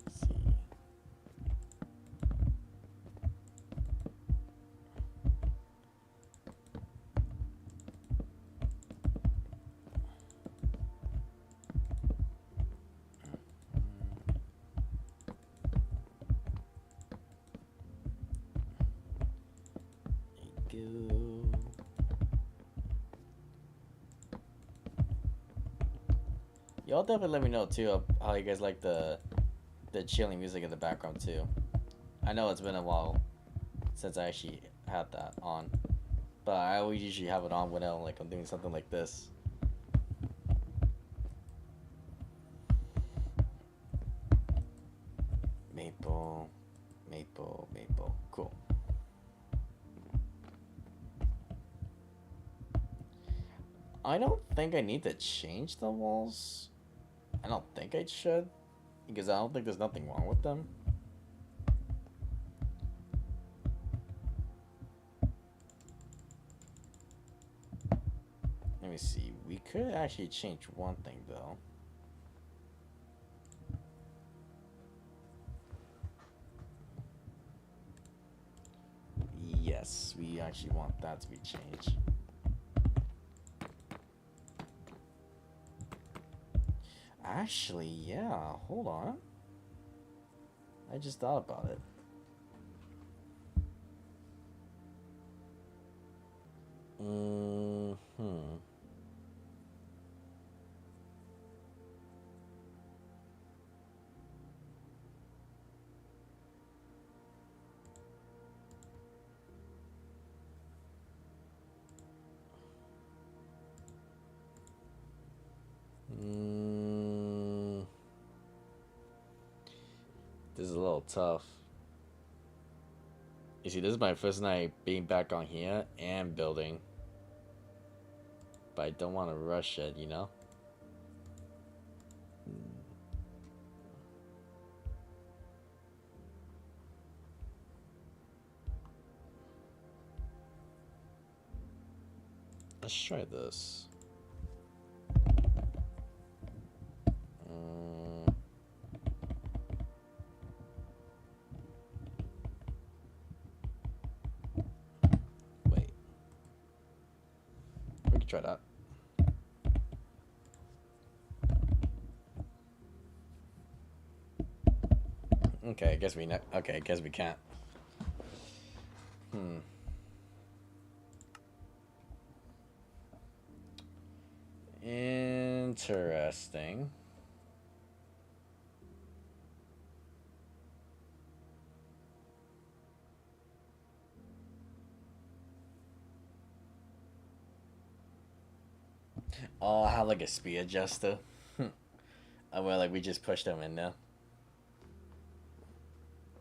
Let's see. Go. Y'all definitely let me know too how you guys like the chilling music in the background too. I know it's been a while since I actually had that on, but I always usually have it on when I'm doing something like this. Maple, maple, maple. Cool. I don't think I need to change the walls. I don't think I should, because I don't think there's nothing wrong with them. Let me see. We could actually change one thing though. Yes, we actually want that to be changed. Actually, yeah, hold on. I just thought about it. Hmm. This is a little tough. You see, this is my first night being back on here and building. But I don't want to rush it, you know? Let's try this. Wait. We can try that. Okay, I guess we okay, I guess we can't. Interesting. Oh, I have like a speed adjuster. Where like we just push them in there.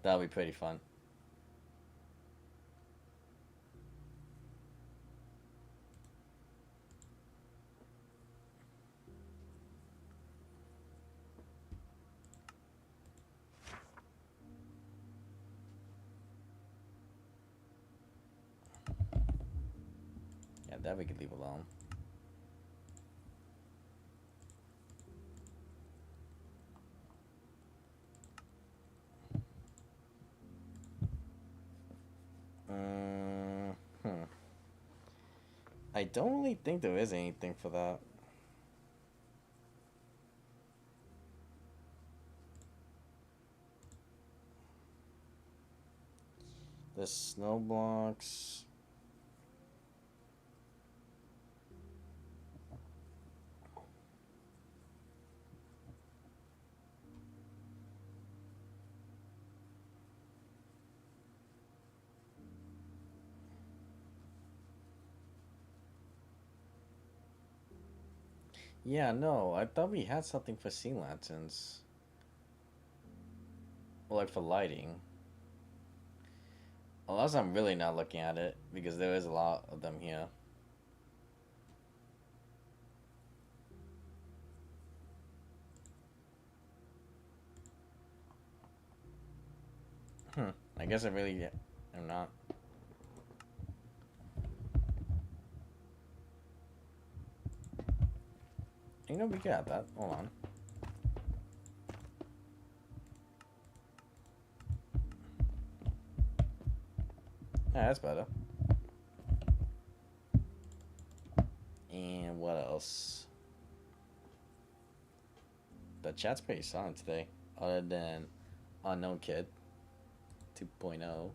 That'll be pretty fun. Yeah, that we could leave alone. I don't really think there is anything for that. The snow blocks. Yeah, no, I thought we had something for sea lanterns. Or like for lighting. Unless I'm really not looking at it, because there is a lot of them here. I guess I really am not. You know, we got that. Hold on. Yeah, that's better. And what else? The chat's pretty silent today, other than Unknown Kid 2.0.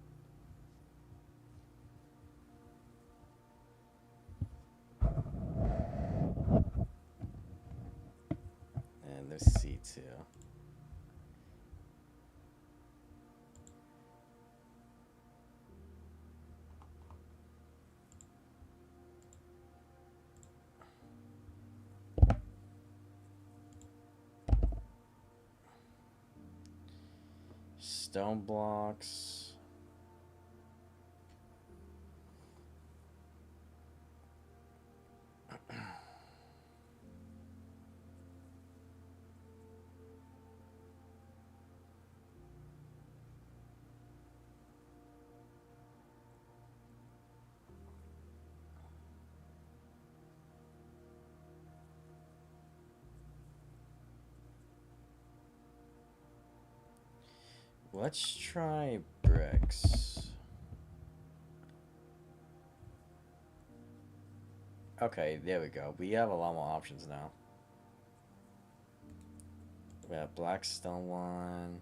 And there's C2. Stone blocks. Let's try bricks. Okay, there we go. We have a lot more options now. We have Blackstone one.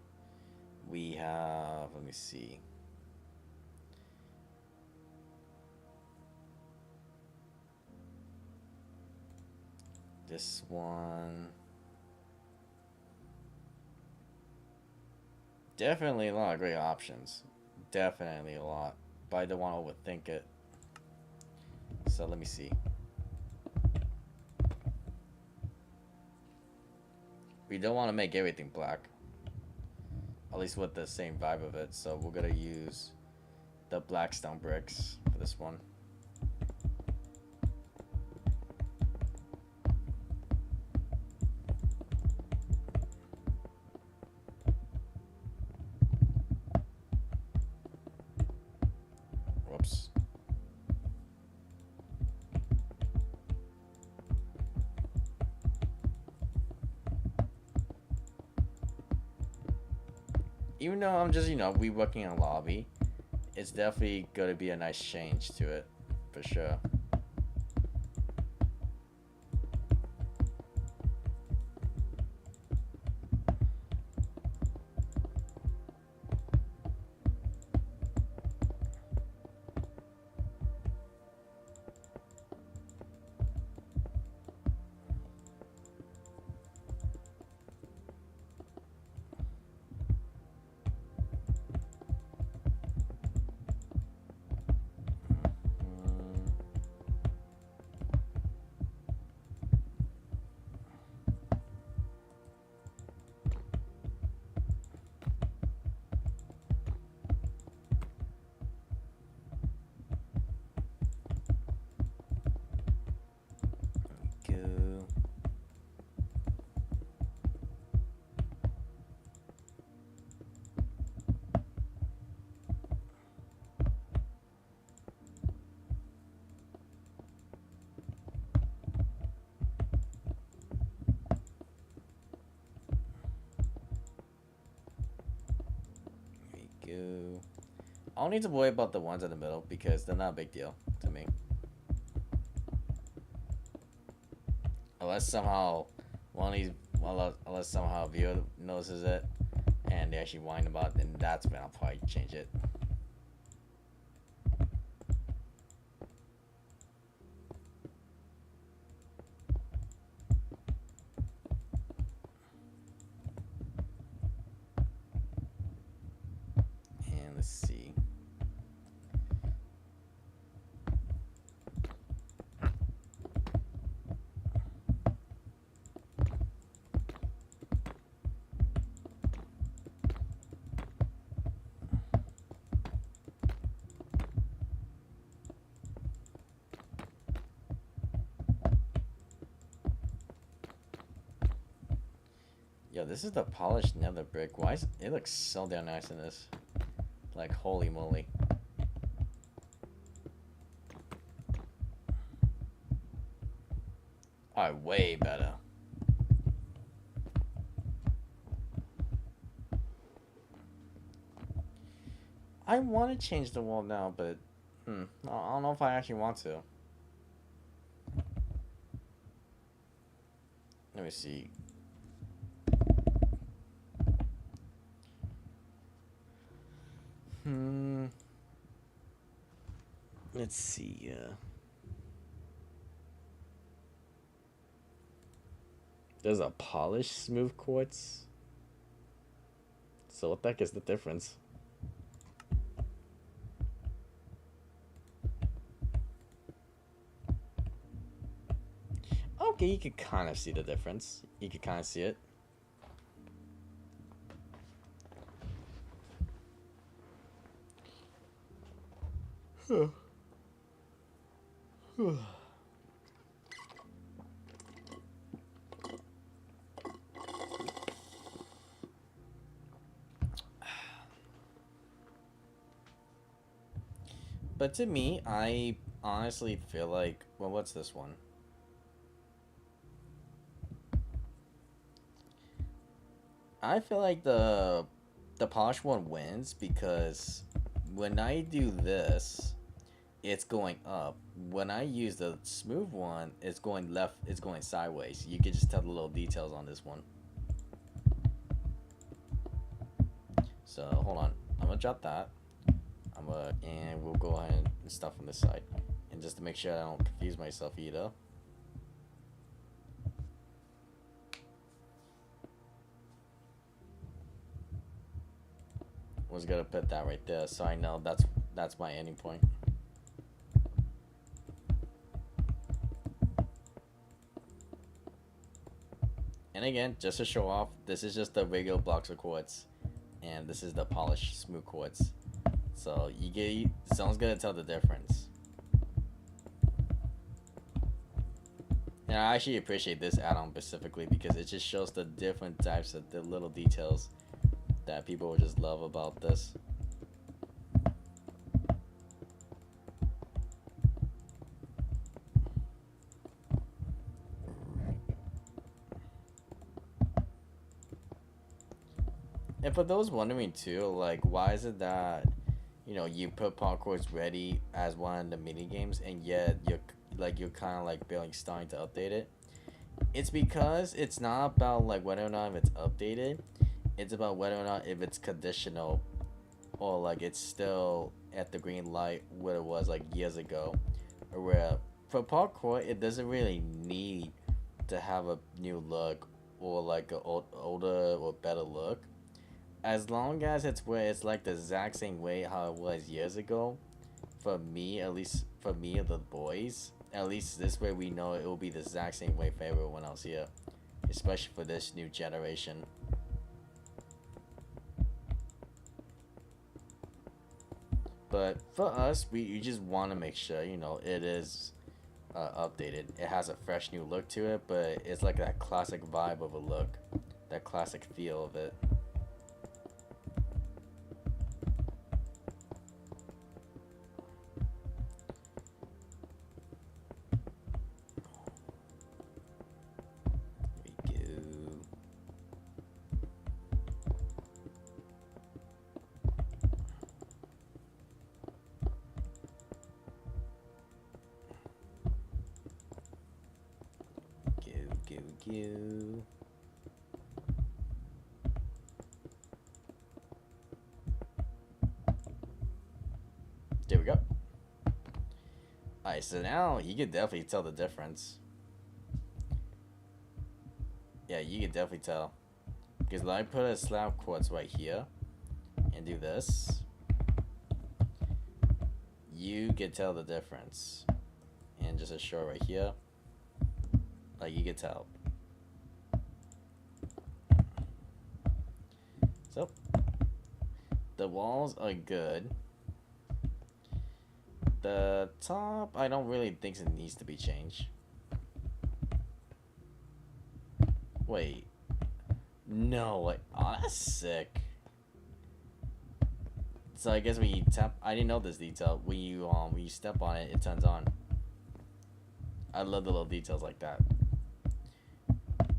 We have, let me see. This one. Definitely a lot of great options. Definitely a lot. But I don't want to overthink it. So let me see. We don't want to make everything black. At least with the same vibe of it. So we're going to use the black stone bricks for this one. Whoops. Even though I'm just, reworking a lobby, it's definitely going to be a nice change to it, for sure. I don't need to worry about the ones in the middle because they're not a big deal to me. Unless somehow unless somehow a viewer notices it and they actually whine about it, then that's when I'll probably change it. And let's see. Yo, this is the polished nether brick. Why is it looks so damn nice in this? Like, holy moly. Alright, way better. I want to change the wall now, but I don't know if I actually want to. Let me see. Let's see. There's a polished smooth quartz. So what the heck is the difference? Okay, you could kind of see the difference. You could kind of see it. But to me, I honestly feel like, well, what's this one? I feel like the polished one wins because when I do this, it's going up. When I use the smooth one, it's going left, it's going sideways. You can just tell the little details on this one. So hold on, I'm gonna drop that. And we'll go ahead and stuff on this side. And just to make sure I don't confuse myself either. was gonna put that right there, so I know that's my ending point. And again, just to show off, this is just the regular blocks of quartz, and this is the polished smooth quartz. So someone's gonna tell the difference. And I actually appreciate this add-on specifically because it just shows the different types of the little details that people will just love about this. And for those wondering too, like, why is it that, you put parkours ready as one of the mini games, and yet you're kind of like barely starting to update it? It's because it's not about like whether or not if it's updated. It's about whether or not if it's conditional, or like it's still at the green light what it was like years ago. Or where for parkour, it doesn't really need to have a new look or like a older or better look. As long as it's where it's like the exact same way how it was years ago, for me, at least for me and the boys, at least this way we know it will be the exact same way for everyone else here, especially for this new generation. But for us, we just want to make sure, it is updated. It has a fresh new look to it, but it's like that classic vibe of a look, that classic feel of it. You. There we go. Alright, so now you can definitely tell the difference. Yeah, you can definitely tell. Because I put a slab quartz right here and do this, you can tell the difference. And just a short right here, like you can tell. So, the walls are good. The top, I don't really think it needs to be changed. Wait. No, like, oh, that's sick. So I guess when you tap, I didn't know this detail. When you step on it, it turns on. I love the little details like that.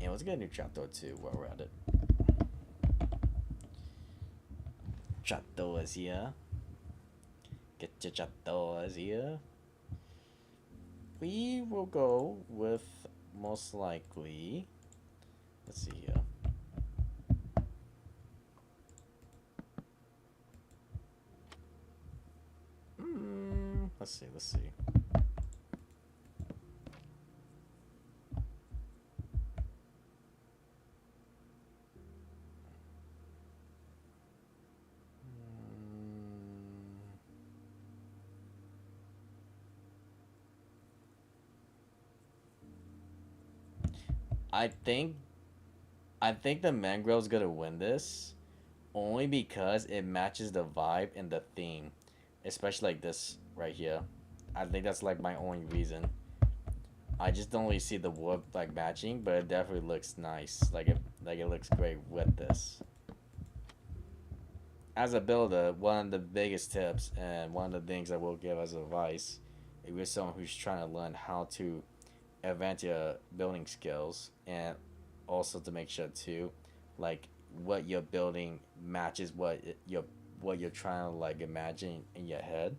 And let's get a new trapdoor too while we're at it. Trapdoors here. Get your trapdoors here. We will go with most likely. Let's see here. Let's see. I think the mangrove's gonna win this, only because it matches the vibe and the theme, especially like this right here. I think that's like my only reason. I just don't really see the wood like matching, but it definitely looks nice. Like it looks great with this. As a builder, one of the biggest tips and one of the things I will give as advice, if you're someone who's trying to learn how to advance your building skills, and also to make sure too, like what you're building matches what you're trying to like imagine in your head.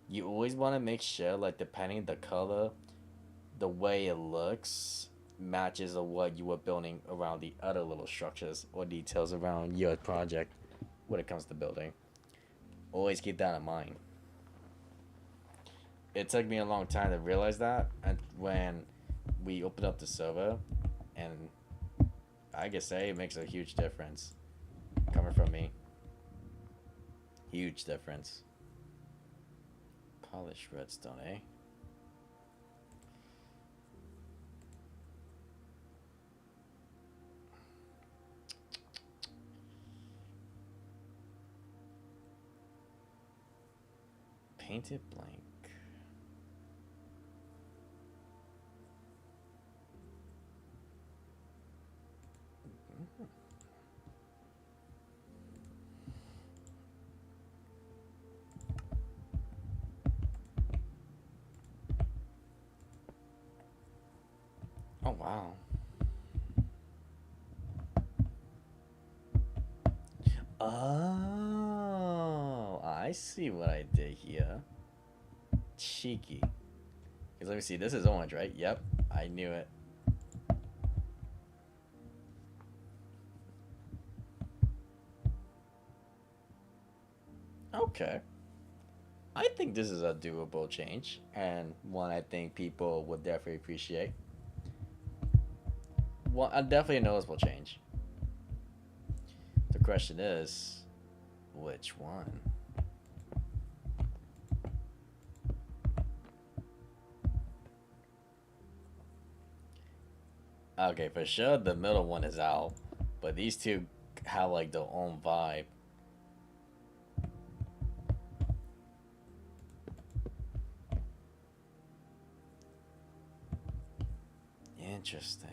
You always want to make sure, like, depending the color, the way it looks matches of what you were building around the other little structures or details around your project when it comes to building. Always keep that in mind. It took me a long time to realize that, and when we opened up the server, and I can say it makes a huge difference coming from me. Huge difference. Polished redstone, eh? Painted blank. Oh, wow. Oh, I see what I did here. Cheeky. Because let me see, this is orange, right? Yep, I knew it. Okay. I think this is a doable change, and one I think people would definitely appreciate. Well, definitely a noticeable change. The question is, which one? Okay, for sure the middle one is out, but these two have like their own vibe. Interesting.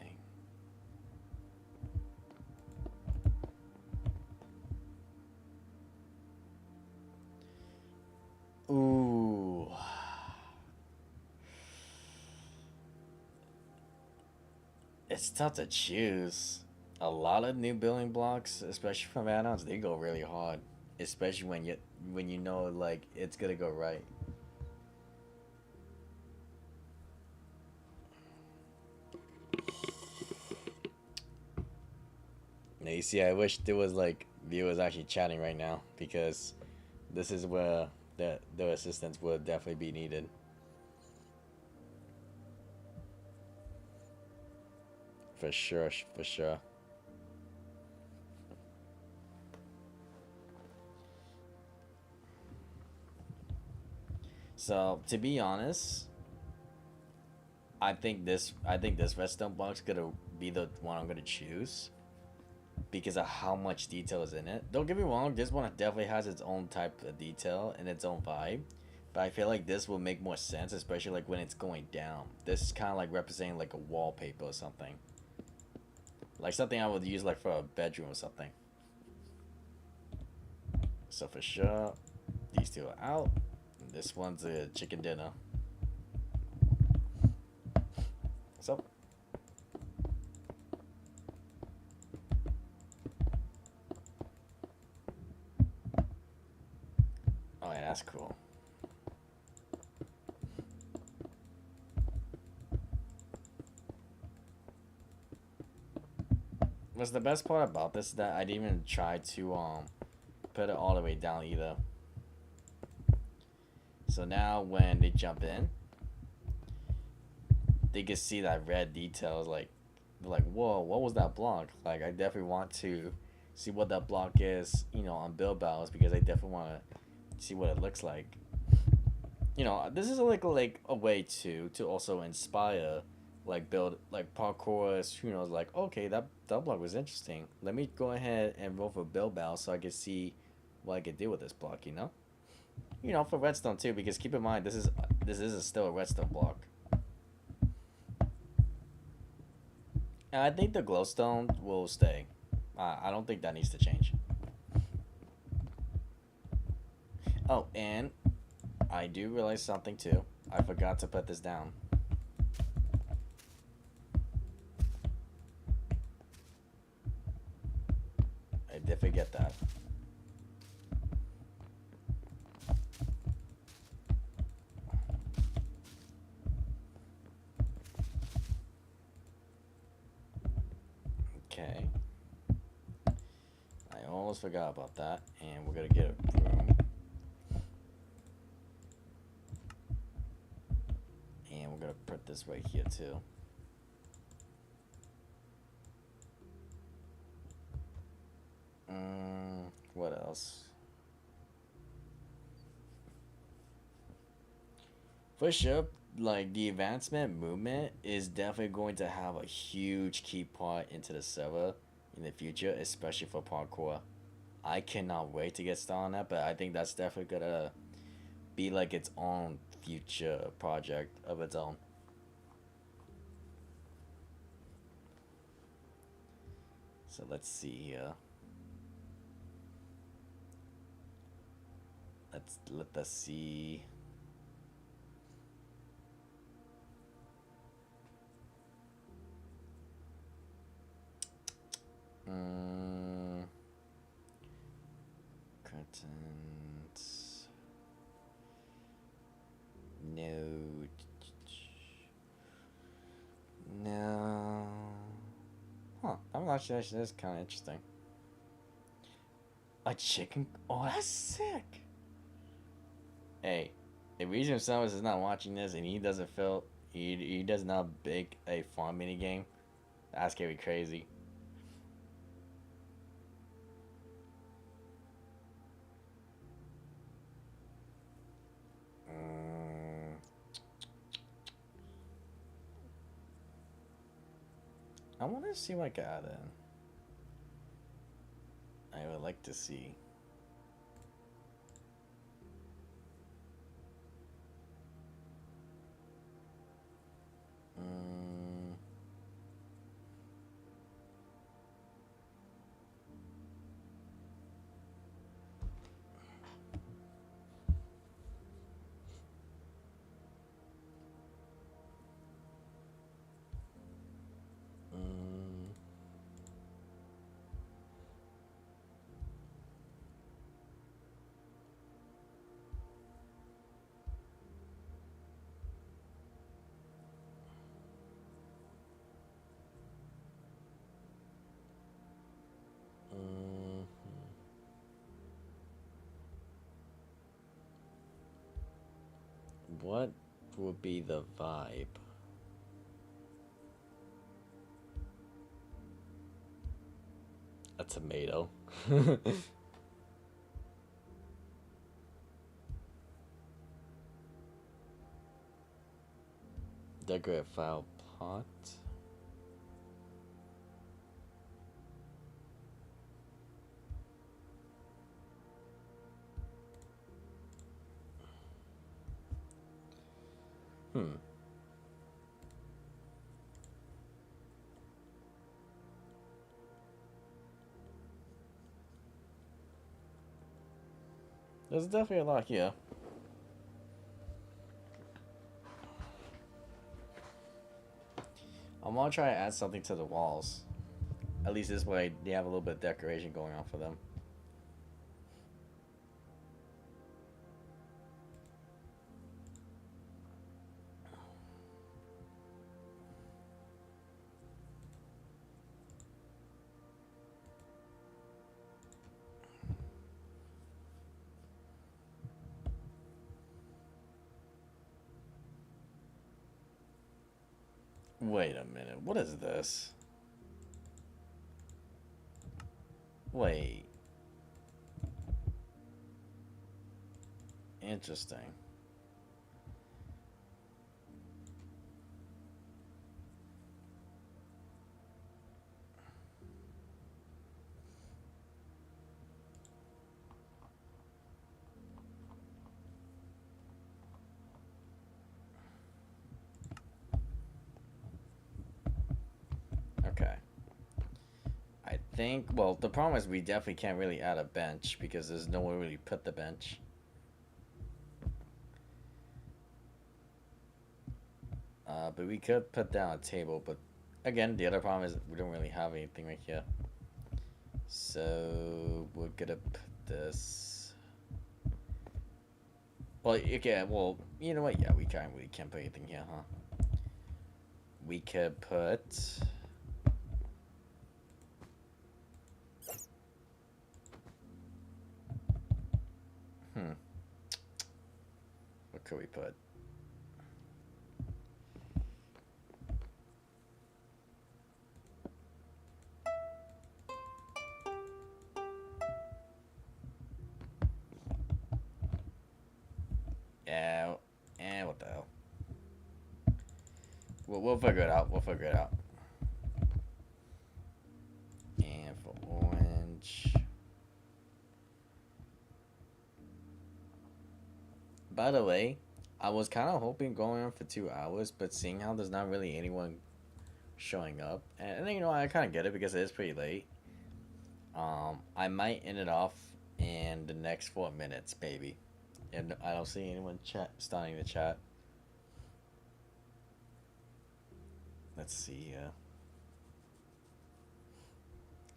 Ooh. It's tough to choose. A lot of new building blocks, especially from add-ons, they go really hard. Especially when you know like it's gonna go right. Now you see, I wish there was like viewers actually chatting right now because this is where their assistance would definitely be needed. For sure, for sure. So to be honest, I think this redstone block's gonna be the one I'm gonna choose because of how much detail is in it. Don't get me wrong, this one definitely has its own type of detail and its own vibe. But I feel like this will make more sense, especially like when it's going down. This is kind of like representing like a wallpaper or something. Like something I would use like for a bedroom or something. So for sure, these two are out. This one's a chicken dinner. So. Oh yeah, that's cool. What's the best part about this is that I didn't even try to put it all the way down either. So now when they jump in, they can see that red details. Like they're like, whoa, what was that block? Like I definitely want to see what that block is, you know, on build battles because I definitely want to see what it looks like. You know, this is like a way to also inspire like build like parkourers. Who knows? Like okay, that block was interesting. Let me go ahead and roll for build battle so I can see what I can do with this block. You know, for redstone too, because keep in mind this is still a redstone block. And I think the glowstone will stay. I don't think that needs to change. Oh, and I do realize something too. I forgot to put this down. I did forget that. Okay. I almost forgot about that, and we're gonna get a broom. And we're gonna put this right here too. What else? For sure, like the advancement movement is definitely going to have a huge key part into the server in the future, especially for parkour. I cannot wait to get started on that, but I think that's definitely gonna be like its own future project of its own. So let's see here. Let us see. Curtains. No. No. Huh. I'm not sure. That's kind of interesting. A chicken. Oh, that's sick. Hey, if Region Summers is not watching this and he doesn't feel he does not make a farm mini game, that's gonna be crazy. I want to see what I got in. I would like to see. What would be the vibe? A tomato. Decorate file pot. There's definitely a lot here. I'm gonna try to add something to the walls. At least this way they have a little bit of decoration going on for them. Wait a minute, what is this? Wait. Interesting. Okay. I think, well, the problem is we definitely can't really add a bench because there's nowhere to really put the bench. But we could put down a table, but again, the other problem is we don't really have anything right here. So we're gonna put this. Well, okay, well, you know what? Yeah, we can't put anything here, huh? We could put. What could we put? Yeah, and what the hell? We'll figure it out. We'll figure it out. And for orange. By the way, I was kind of hoping going on for 2 hours, but seeing how there's not really anyone showing up, and you know, I kind of get it because it is pretty late. I might end it off in the next 4 minutes, maybe. And I don't see anyone starting the chat. Let's see.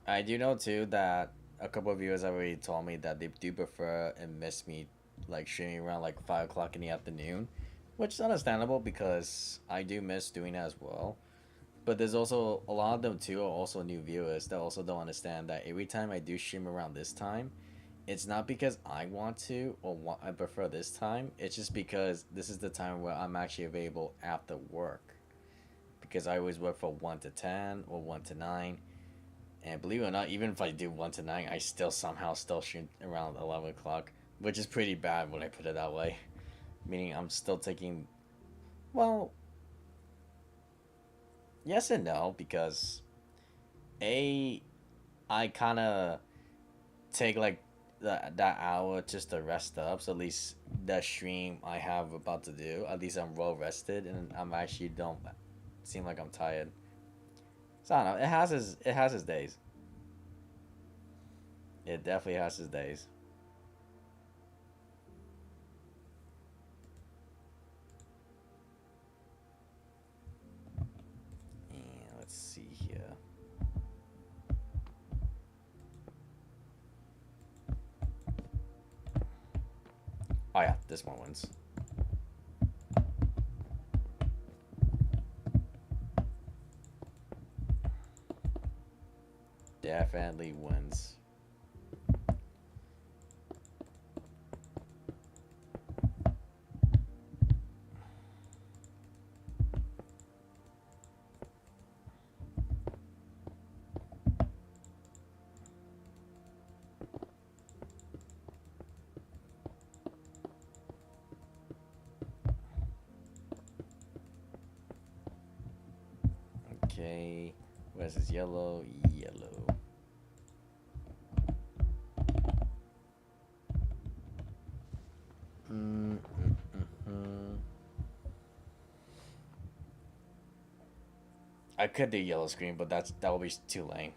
I do know too that a couple of viewers already told me that they do prefer and miss me like streaming around like 5 o'clock in the afternoon, which is understandable because I do miss doing that as well. But there's also a lot of them too are also new viewers that also don't understand that every time I do stream around this time, it's not because I want to or I prefer this time. It's just because this is the time where I'm actually available after work. Because I always work from 1 to 10 or 1 to 9. And believe it or not, even if I do 1 to 9, I still somehow still shoot around 11 o'clock, which is pretty bad when I put it that way. Meaning I'm still taking, well, yes and no, because I kind of take like that hour just to rest up. So at least that stream I have about to do, at least I'm well rested and I'm actually don't seem like I'm tired. So I don't know. It has his days. It definitely has his days. And let's see here. Oh yeah, this one wins. Definitely wins. Okay, where's this yellow? Yellow. I could do yellow screen, but that would be too lame.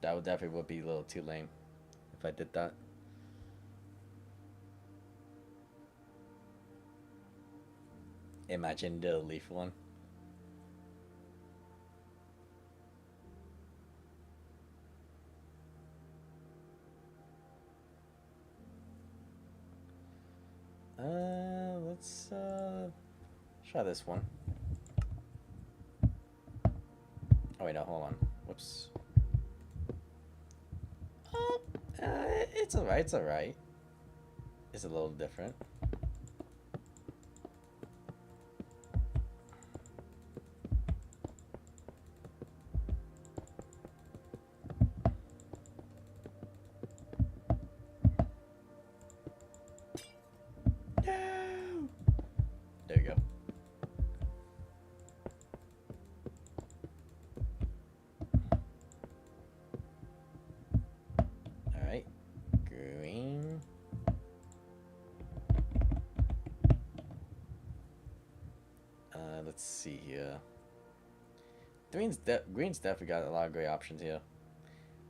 That would definitely would be a little too lame if I did that. Imagine the leaf one. Let's try this one. Oh wait, no, hold on. Whoops. It's alright. It's alright. It's a little different. No. There you go. Alright. Green. Let's see here. Green's definitely got a lot of great options here.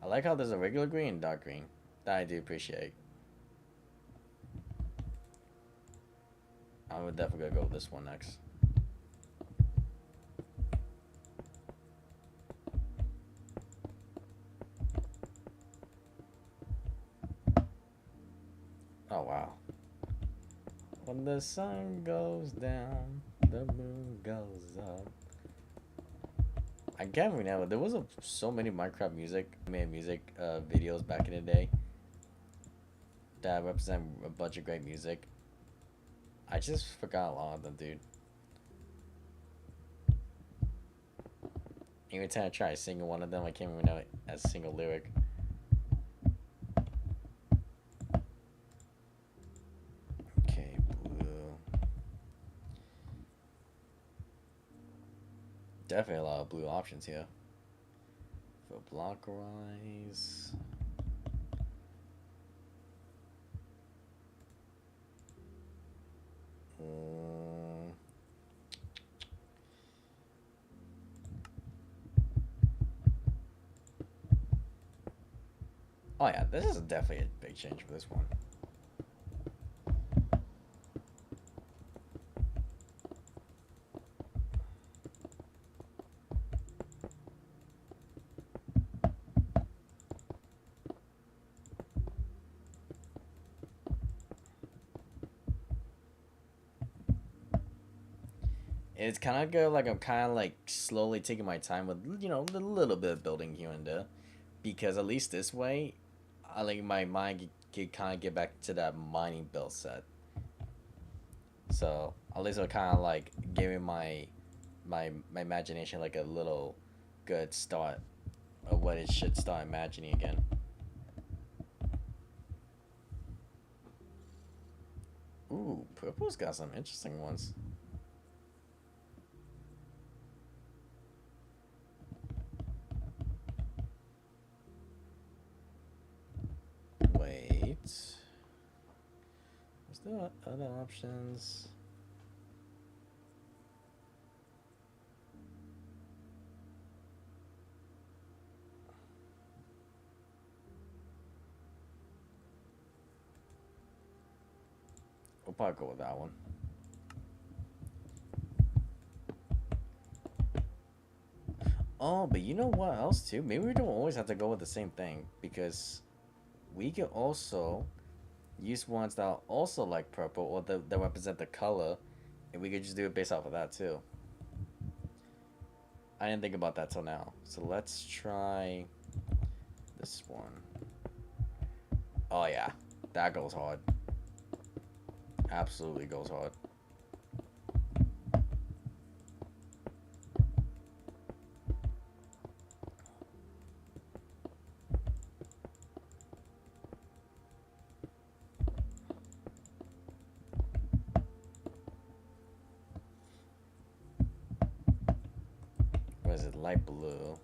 I like how there's a regular green and dark green. That I do appreciate. I would definitely go with this one next. Oh wow. When the sun goes down, the moon goes up. I can't remember. There was so many Minecraft music videos back in the day that represent a bunch of great music. I just forgot a lot of them, dude. Every time I try singing one of them, I can't even know a single lyric. Okay, blue. definitely a lot of blue options here. For block rise. Oh yeah, this is definitely a big change for this one. It's kind of good, like I'm kind of like slowly taking my time with, you know, a little bit of building here and there, because at least this way, I like my mind could kind of get back to that mining build set. So at least I'm kind of like giving my imagination like a little good start of what it should start imagining again. Ooh, purple's got some interesting ones. Wait. Is there other options? We'll probably go with that one. Oh, but you know what else too? Maybe we don't always have to go with the same thing, because we can also use ones that are also like purple or that represent the color, and we could just do it based off of that too. I didn't think about that till now. So let's try this one. Oh yeah, that goes hard. Absolutely goes hard. What is it? Light blue.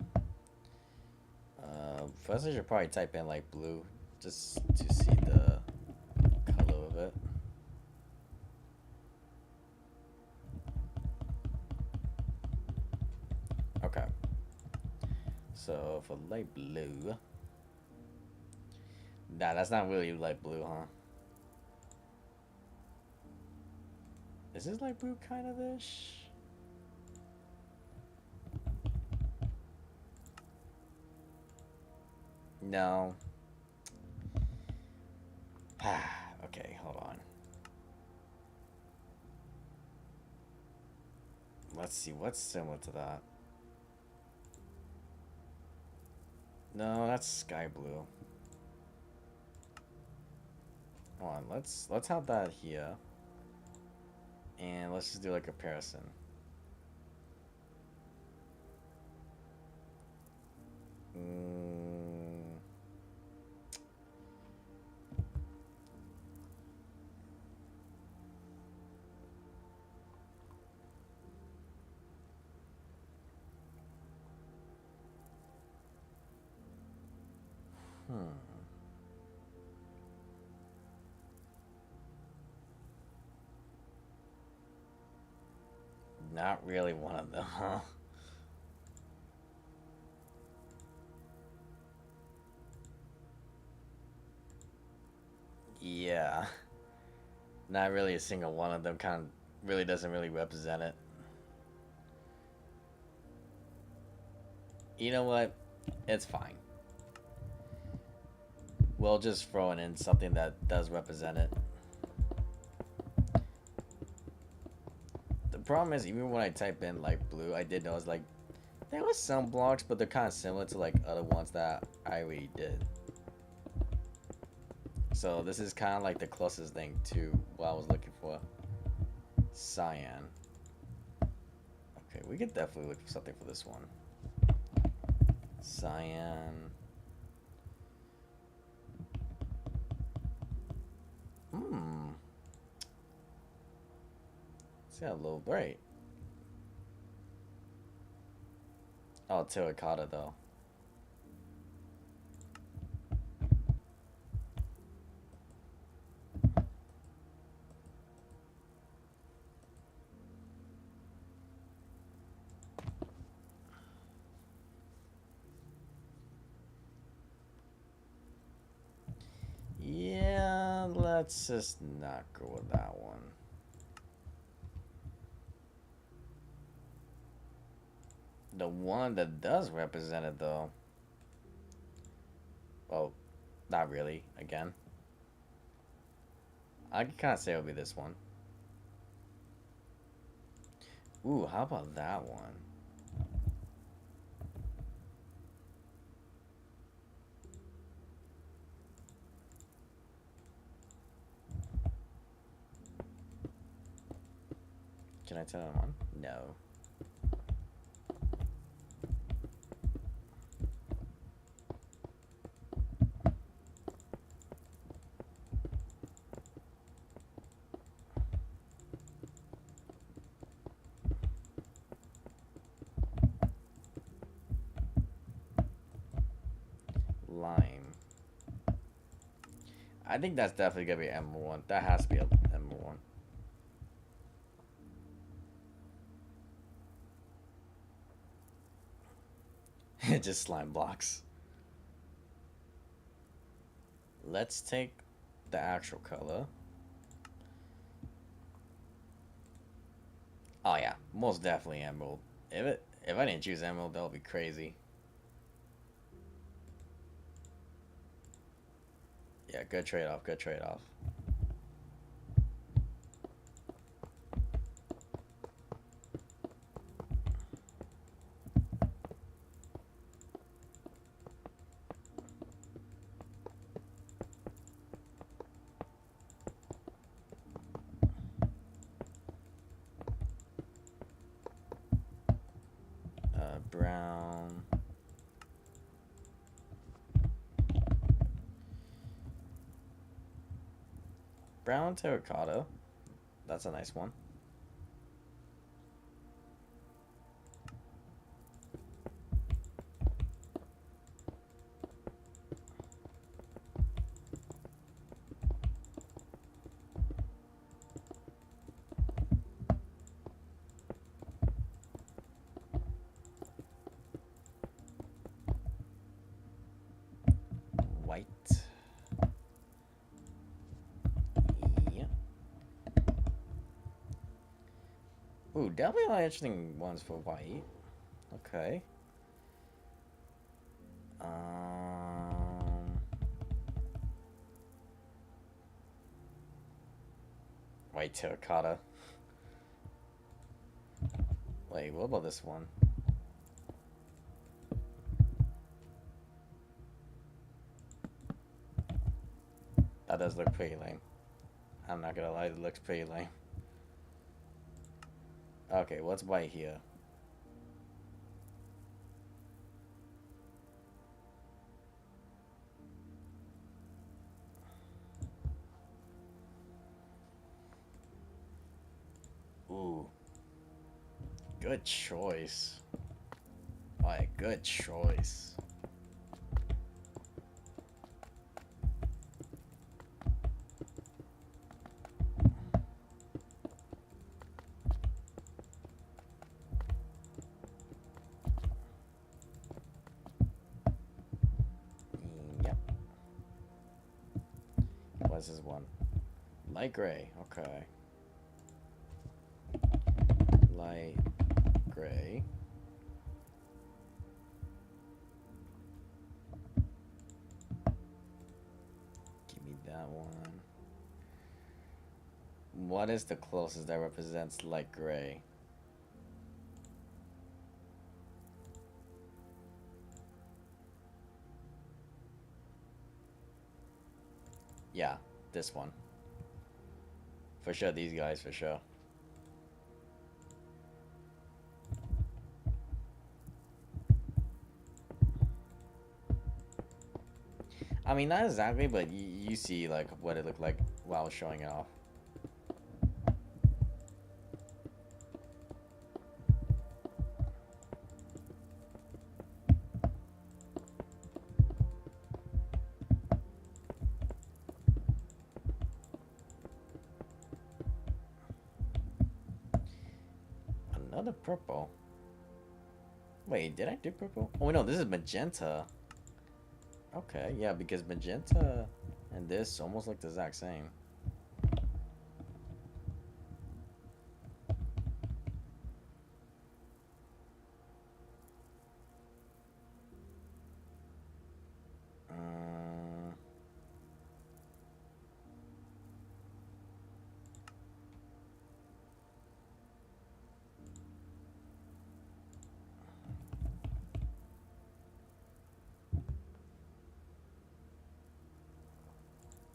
First I should probably type in light blue just to see the color of it. Okay. So for light blue. Nah, that's not really light blue, huh? Is this light blue kind of ish? No. Okay, hold on. Let's see what's similar to that. No, that's sky blue. Hold on, let's have that here. And let's just do like a comparison. Not really one of them, huh? Yeah. Not really a single one of them kind of really doesn't really represent it. You know what? It's fine. We'll just throw it in something that does represent it. The problem is, even when I type in light blue, I did notice like there was some blocks, but they're kind of similar to like other ones that I already did. So this is kind of like the closest thing to what I was looking for. Cyan. Okay, we could definitely look for something for this one. Cyan. It's got a little bright. Oh, terracotta though. Yeah, let's just not go with that one. The one that does represent it though. Well, not really, again. I can kind of say it'll be this one. Ooh, how about that one? Can I turn it on? No. Lime. I think that's definitely gonna be Emerald one. That has to be a Emerald one. Just slime blocks. Let's take the actual color. Oh yeah, most definitely Emerald. If I didn't choose Emerald, that would be crazy. Yeah, good trade off. Good trade off. Brown. Brown terracotta. That's a nice one. White. Yeah. Ooh, definitely a lot of interesting ones for white. Okay. White terracotta. Wait, what about this one? That does look pretty lame. I'm not gonna lie, it looks pretty lame. Okay, what's white here? Ooh. Good choice. Alright, good choice. Yep. What's this one? Light gray. Okay. Light gray. Give me that one. What is the closest that represents light gray? Yeah, this one. For sure, these guys, for sure. I mean, not exactly, but you see, like, what it looked like while I was showing it off. other purple. Wait, did I do purple? Oh no, this is magenta. Okay, yeah, because magenta and this almost look the exact same.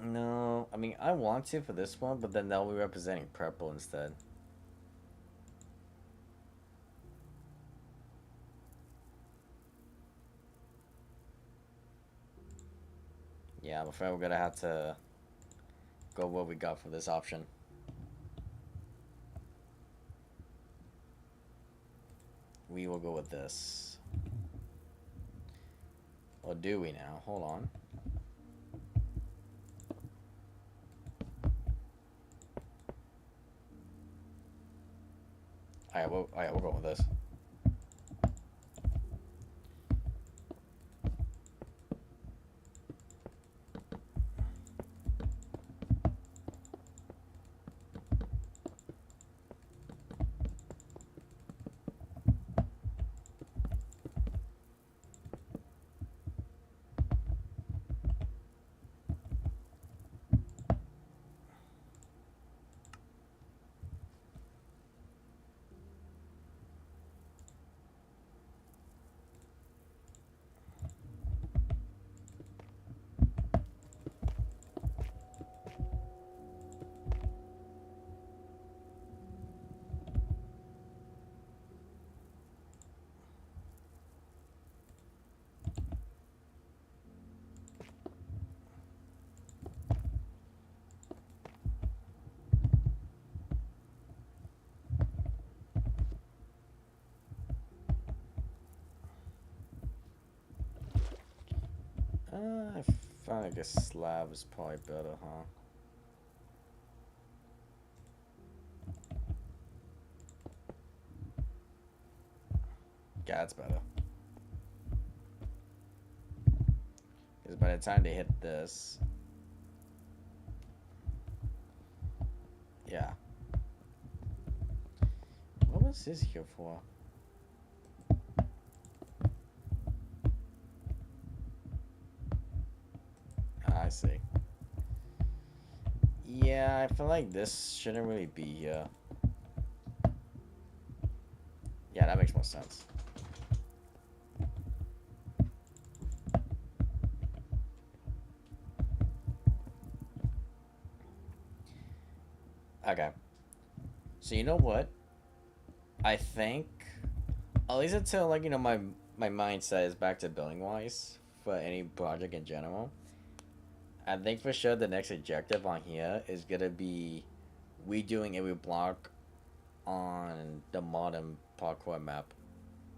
No, I mean, I want to for this one, but then they'll be representing purple instead. Yeah, I'm afraid we're gonna have to go what we got for this option. We will go with this. Or do we now? Hold on. Alright, we'll go with this. I find like a slab is probably better, huh? Yeah, that's better. Because by the time they hit this... Yeah. What was this here for? I see. Yeah, I feel like this shouldn't really be here. Yeah, that makes more sense. Okay. So you know what? I think, at least until like my mindset is back to building wise for any project in general. I think for sure the next objective on here is gonna be redoing every block on the modern parkour map,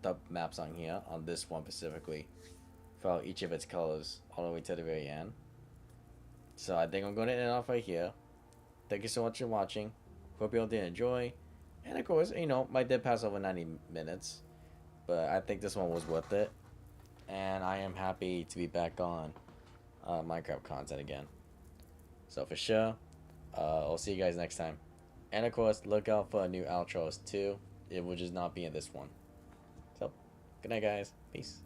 the maps on here on this one specifically, for each of its colors all the way to the very end. So I think I'm gonna end off right here. Thank you so much for watching. Hope you all did enjoy. And of course, my did pass over 90 minutes, but I think this one was worth it. And I am happy to be back on Minecraft content again. So for sure, I'll see you guys next time. And of course, look out for new outros too. It will just not be in this one. So, good night, guys. Peace.